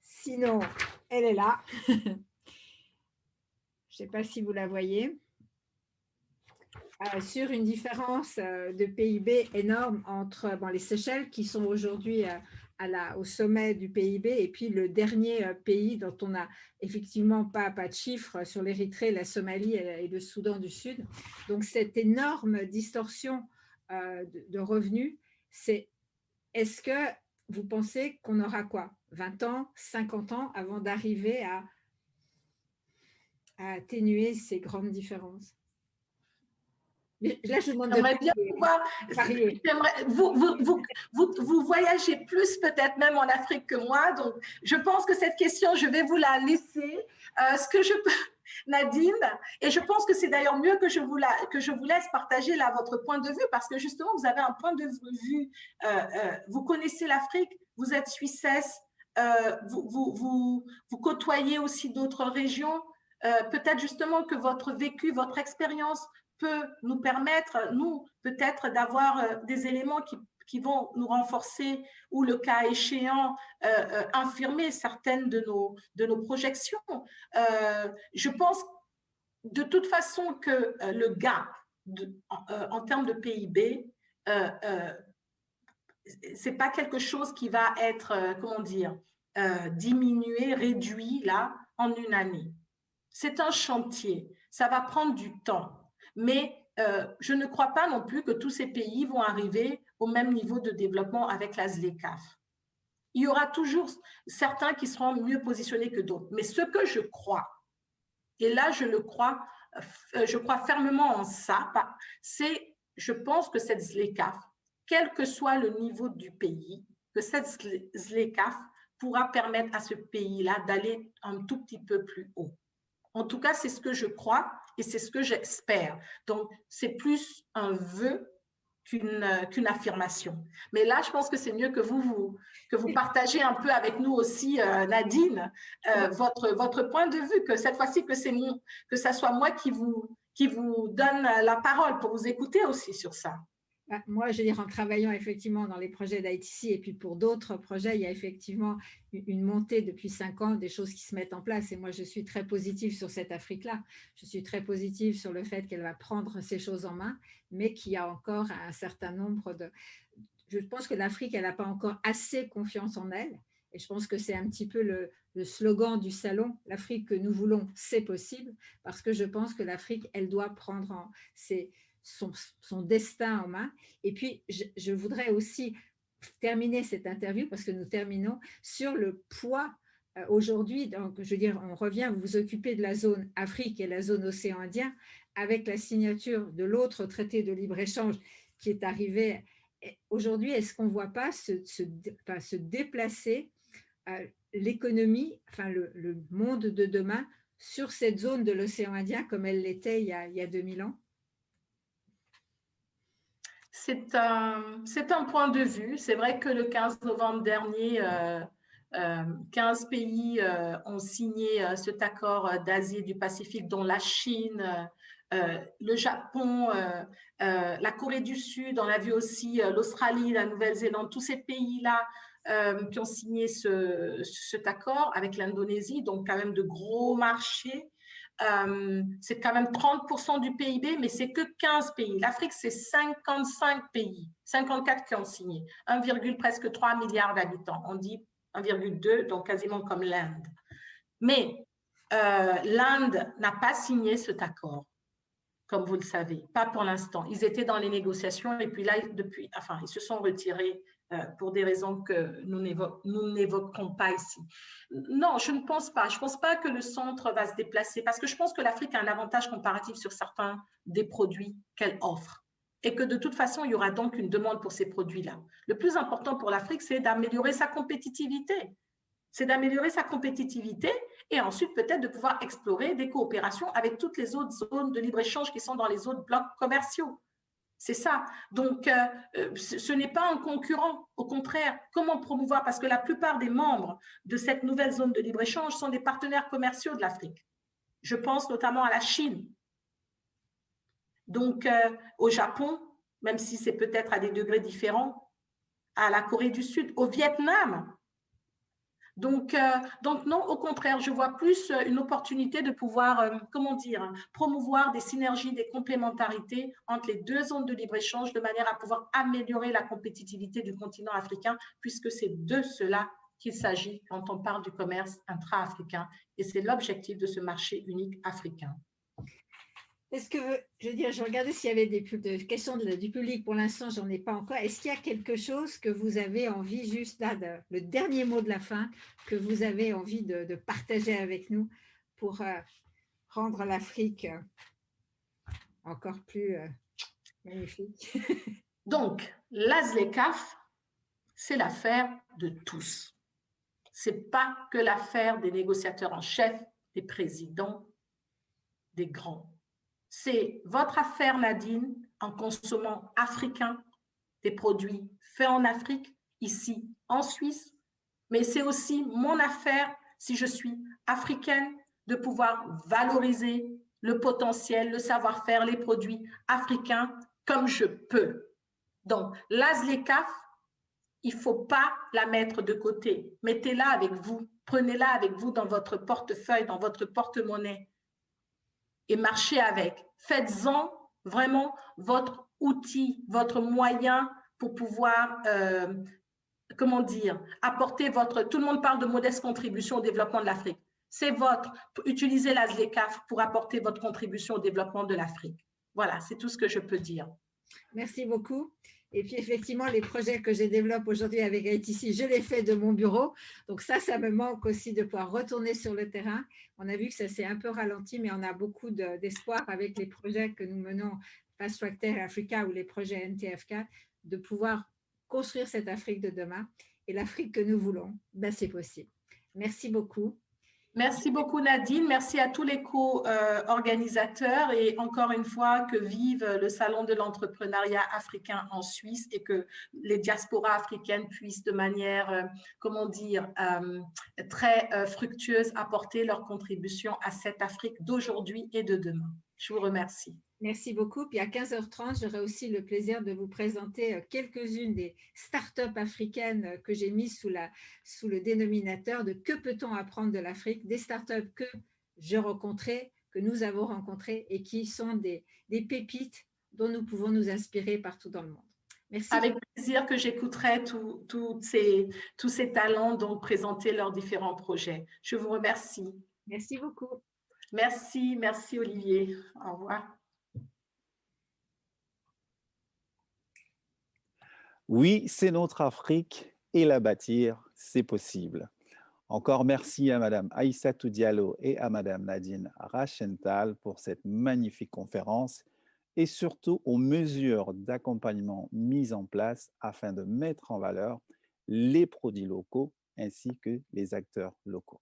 Sinon, elle est là. Je ne sais pas si vous la voyez. Sur une différence de PIB énorme entre les Seychelles, qui sont aujourd'hui au sommet du PIB, et puis le dernier pays dont on n'a effectivement pas de chiffres sur l'Érythrée, la Somalie et le Soudan du Sud. Donc, cette énorme distorsion de revenus, est-ce que vous pensez qu'on aura quoi, 20 ans, 50 ans avant d'arriver à atténuer ces grandes différences? Là, je demande j'aimerais bien pouvoir. Vous voyagez plus peut-être même en Afrique que moi, donc je pense que cette question, je vais vous la laisser. Ce que je peux, Nadine, et je pense que c'est d'ailleurs mieux que je vous laisse partager là votre point de vue, parce que justement, vous avez un point de vue, vous connaissez l'Afrique, vous êtes Suissesse, vous côtoyez aussi d'autres régions, peut-être justement que votre vécu, votre expérience peut nous permettre, nous, peut-être d'avoir des éléments qui vont nous renforcer ou, le cas échéant, infirmer certaines de nos projections. Je pense de toute façon que le gap en termes de PIB, c'est pas quelque chose qui va être, comment dire, diminué, réduit là en une année. C'est un chantier, ça va prendre du temps, mais je ne crois pas non plus que tous ces pays vont arriver au même niveau de développement avec la ZLECAf. Il y aura toujours certains qui seront mieux positionnés que d'autres, mais ce que je crois, et là je crois fermement en ça, c'est, je pense que cette ZLECAf, quel que soit le niveau du pays, que cette ZLECAf pourra permettre à ce pays-là d'aller un tout petit peu plus haut. En tout cas, c'est ce que je crois et c'est ce que j'espère. Donc, c'est plus un vœu qu'une affirmation. Mais là, je pense que c'est mieux que vous partagez un peu avec nous aussi, Nadine, votre point de vue, que cette fois-ci, que ça soit moi qui vous donne la parole pour vous écouter aussi sur ça. Moi, je veux dire, en travaillant effectivement dans les projets d'ITC et puis pour d'autres projets, il y a effectivement une montée depuis 5 ans, des choses qui se mettent en place. Et moi, je suis très positive sur cette Afrique-là. Je suis très positive sur le fait qu'elle va prendre ces choses en main, mais qu'il y a encore un certain nombre de... Je pense que l'Afrique, elle n'a pas encore assez confiance en elle. Et je pense que c'est un petit peu le slogan du salon, l'Afrique que nous voulons, c'est possible, parce que je pense que l'Afrique, elle doit prendre son destin en main. Et puis, je voudrais aussi terminer cette interview, parce que nous terminons, sur le poids aujourd'hui. Donc, je veux dire, on revient, vous vous occupez de la zone Afrique et la zone océan Indien, avec la signature de l'autre traité de libre-échange qui est arrivé. Aujourd'hui, est-ce qu'on ne voit pas se déplacer l'économie, enfin le monde de demain, sur cette zone de l'océan Indien comme elle l'était il y a 2000 ans? C'est un point de vue. C'est vrai que le 15 novembre dernier, 15 pays ont signé cet accord d'Asie et du Pacifique, dont la Chine, le Japon, la Corée du Sud, on a vu aussi l'Australie, la Nouvelle-Zélande, tous ces pays-là qui ont signé cet accord avec l'Indonésie, donc quand même de gros marchés. C'est quand même 30% du PIB, mais c'est que 15 pays. L'Afrique, c'est 55 pays, 54 qui ont signé, presque 3 milliards d'habitants. On dit 1,2, donc quasiment comme l'Inde. Mais l'Inde n'a pas signé cet accord, comme vous le savez, pas pour l'instant. Ils étaient dans les négociations et puis là, ils se sont retirés pour des raisons que nous n'évoquerons pas ici. Non, je ne pense pas. Je ne pense pas que le centre va se déplacer parce que je pense que l'Afrique a un avantage comparatif sur certains des produits qu'elle offre et que de toute façon, il y aura donc une demande pour ces produits-là. Le plus important pour l'Afrique, c'est d'améliorer sa compétitivité. C'est d'améliorer sa compétitivité et ensuite peut-être de pouvoir explorer des coopérations avec toutes les autres zones de libre-échange qui sont dans les autres blocs commerciaux. C'est ça. Donc, ce n'est pas un concurrent. Au contraire, comment promouvoir? Parce que la plupart des membres de cette nouvelle zone de libre-échange sont des partenaires commerciaux de l'Afrique. Je pense notamment à la Chine. Donc, au Japon, même si c'est peut-être à des degrés différents, à la Corée du Sud, au Vietnam. Donc non, au contraire, je vois plus une opportunité de pouvoir, promouvoir des synergies, des complémentarités entre les deux zones de libre-échange de manière à pouvoir améliorer la compétitivité du continent africain, puisque c'est de cela qu'il s'agit quand on parle du commerce intra-africain, et c'est l'objectif de ce marché unique africain. Est-ce que, je veux dire, je regardais s'il y avait des questions du public. Pour l'instant, j'en ai pas encore. Est-ce qu'il y a quelque chose que vous avez envie, juste là, le dernier mot de la fin, que vous avez envie de partager avec nous pour rendre l'Afrique encore plus magnifique? Donc, la ZLECAf, c'est l'affaire de tous. Ce n'est pas que l'affaire des négociateurs en chef, des présidents, des grands. C'est votre affaire, Nadine, en consommant africain, des produits faits en Afrique, ici en Suisse, mais c'est aussi mon affaire, si je suis africaine, de pouvoir valoriser le potentiel, le savoir-faire, les produits africains comme je peux. Donc, l'ASLECAF, il ne faut pas la mettre de côté. Mettez-la avec vous. Prenez-la avec vous dans votre portefeuille, dans votre porte-monnaie et marchez avec. Faites-en vraiment votre outil, votre moyen pour pouvoir, comment dire, apporter votre… Tout le monde parle de modeste contribution au développement de l'Afrique. C'est votre… Utilisez l'ASLECAF pour apporter votre contribution au développement de l'Afrique. Voilà, c'est tout ce que je peux dire. Merci beaucoup. Et puis, effectivement, les projets que je développe aujourd'hui avec ITC, je les fais de mon bureau. Donc ça me manque aussi de pouvoir retourner sur le terrain. On a vu que ça s'est un peu ralenti, mais on a beaucoup d'espoir avec les projets que nous menons, Fast Track Terre Africa ou les projets NTF4, de pouvoir construire cette Afrique de demain. Et l'Afrique que nous voulons, ben, c'est possible. Merci beaucoup. Merci beaucoup Nadine, merci à tous les co-organisateurs et encore une fois que vive le Salon de l'entrepreneuriat africain en Suisse et que les diasporas africaines puissent de manière, comment dire, très fructueuse apporter leur contribution à cette Afrique d'aujourd'hui et de demain. Je vous remercie. Merci beaucoup. Puis à 15h30, j'aurai aussi le plaisir de vous présenter quelques-unes des startups africaines que j'ai mises sous le dénominateur de que peut-on apprendre de l'Afrique, des startups que j'ai rencontrées, que nous avons rencontrées et qui sont des pépites dont nous pouvons nous inspirer partout dans le monde. Merci. Avec plaisir que j'écouterai tous ces talents donc présenter leurs différents projets. Je vous remercie. Merci beaucoup. Merci, merci Olivier. Au revoir. Oui, c'est notre Afrique et la bâtir, c'est possible. Encore merci à Madame Aïssatou Diallo et à Madame Nadine Rachental pour cette magnifique conférence et surtout aux mesures d'accompagnement mises en place afin de mettre en valeur les produits locaux ainsi que les acteurs locaux.